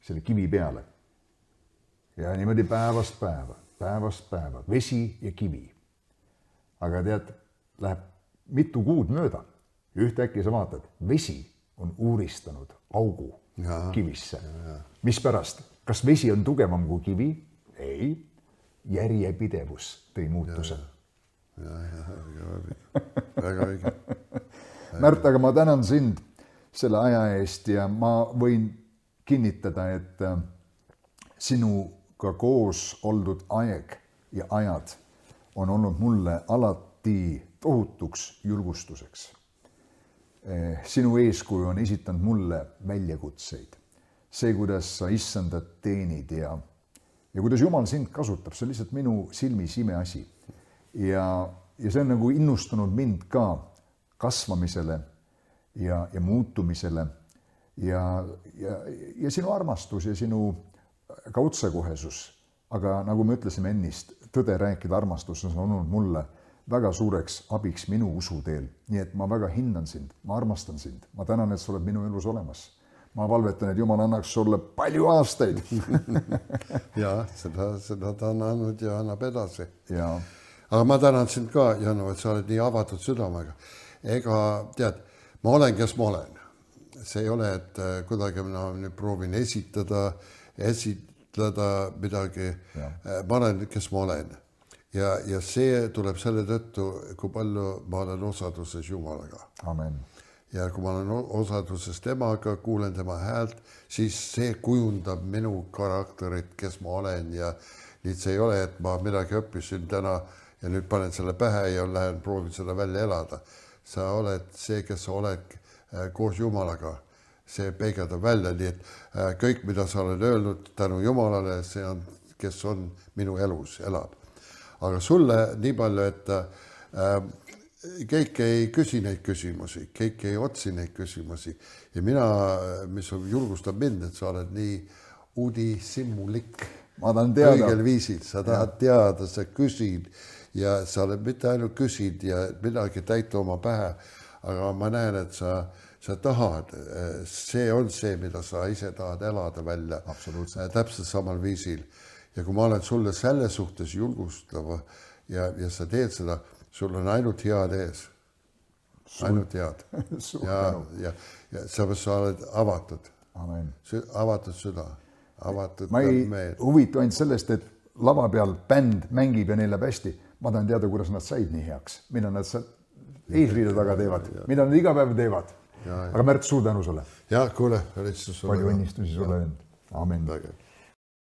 Speaker 1: selle kivi peale. Ja niimoodi päevast päeva, vesi ja kivi. Aga tead, läheb mitu kuud mööda. Ühtäkki sa vaatad, vesi on uuristanud augu kivisse. Mis pärast? Kas vesi on tugevam kui kivi? Ei. Järjepidevus tõi muutuse.
Speaker 2: Väga õige.
Speaker 1: Märt, aga ma tänan sind selle aja eest ja ma võin kinnitada, et sinuga koos oldud aeg ja ajad on olnud mulle alati tohutuks julgustuseks. Sinu eeskuju on esitanud mulle väljakutseid. See, kuidas sa issandat teenid ja kuidas Jumal sind kasutab, see on lihtsalt minu silmis imeasi. Ja see on nagu innustanud mind ka kasvamisele ja muutumisele ja sinu armastus ja sinu ka otsekohesus. Aga nagu me ütlesime ennist, tõde rääkida armastus on olnud mulle väga suureks abiks minu usuteel. Nii et ma väga hindan sind, ma armastan sind, ma tänan, et sa oled minu elus olemas. ma palvetan, et Jumal annaks sulle palju aastaid.
Speaker 2: ja seda ta on andnud ja annab edasi.
Speaker 1: Ja.
Speaker 2: Aga ma tänan sind ka, Janno, et sa oled nii avatud südamega. Ega tead, ma olen, kes ma olen. See ei ole, et kuidagi ma nüüd proovin esitleda midagi. Ma olen, kes ma olen. Ja see tuleb selle tõttu, kui palju ma olen osaduses Jumalaga.
Speaker 1: Amen.
Speaker 2: Ja kui ma olen osaduses temaga, kuulen tema häält, siis see kujundab minu karakterit, kes ma olen ja nüüd see ei ole, et ma midagi õppisin täna ja nüüd panen selle pähe ja lähen proovin seda välja elada. Sa oled see, kes sa oled koos Jumalaga. See peegeldab välja, nii et kõik, mida sa oled öelnud tänu Jumalale, see on, kes on minu elus, elab. Aga sulle nii palju, et kõik ei küsi neid küsimusi, kõik ei otsi neid küsimusi ja mina, mis julgustab mind, et sa oled nii uudishimulik.
Speaker 1: Ma tahan teada.
Speaker 2: Õigel viisil, sa tahad teada, sa küsid ja sa oled mitte ainult küsid ja midagi täita oma pähe, aga ma näen, et sa tahad, see on see, mida sa ise tahad elada välja. Täpselt samal viisil. Ja kui ma olen sulle selle suhtes julgustava ja sa teed seda, sul on ainult head ees. Ainult head. Ja sa oled avatud.
Speaker 1: Amen.
Speaker 2: Avatud süda. Avatud
Speaker 1: ma ei huvitu ainult sellest, et lava peal bänd mängib ja neil läheb hästi. Ma tahan teada, kuidas nad said nii heaks. Mida nad eesriide taga teevad. Mida nad iga päev teevad. Aga Märt, suur tänu sulle.
Speaker 2: Ja, kuule.
Speaker 1: Palju õnnistusi sulle. Amen.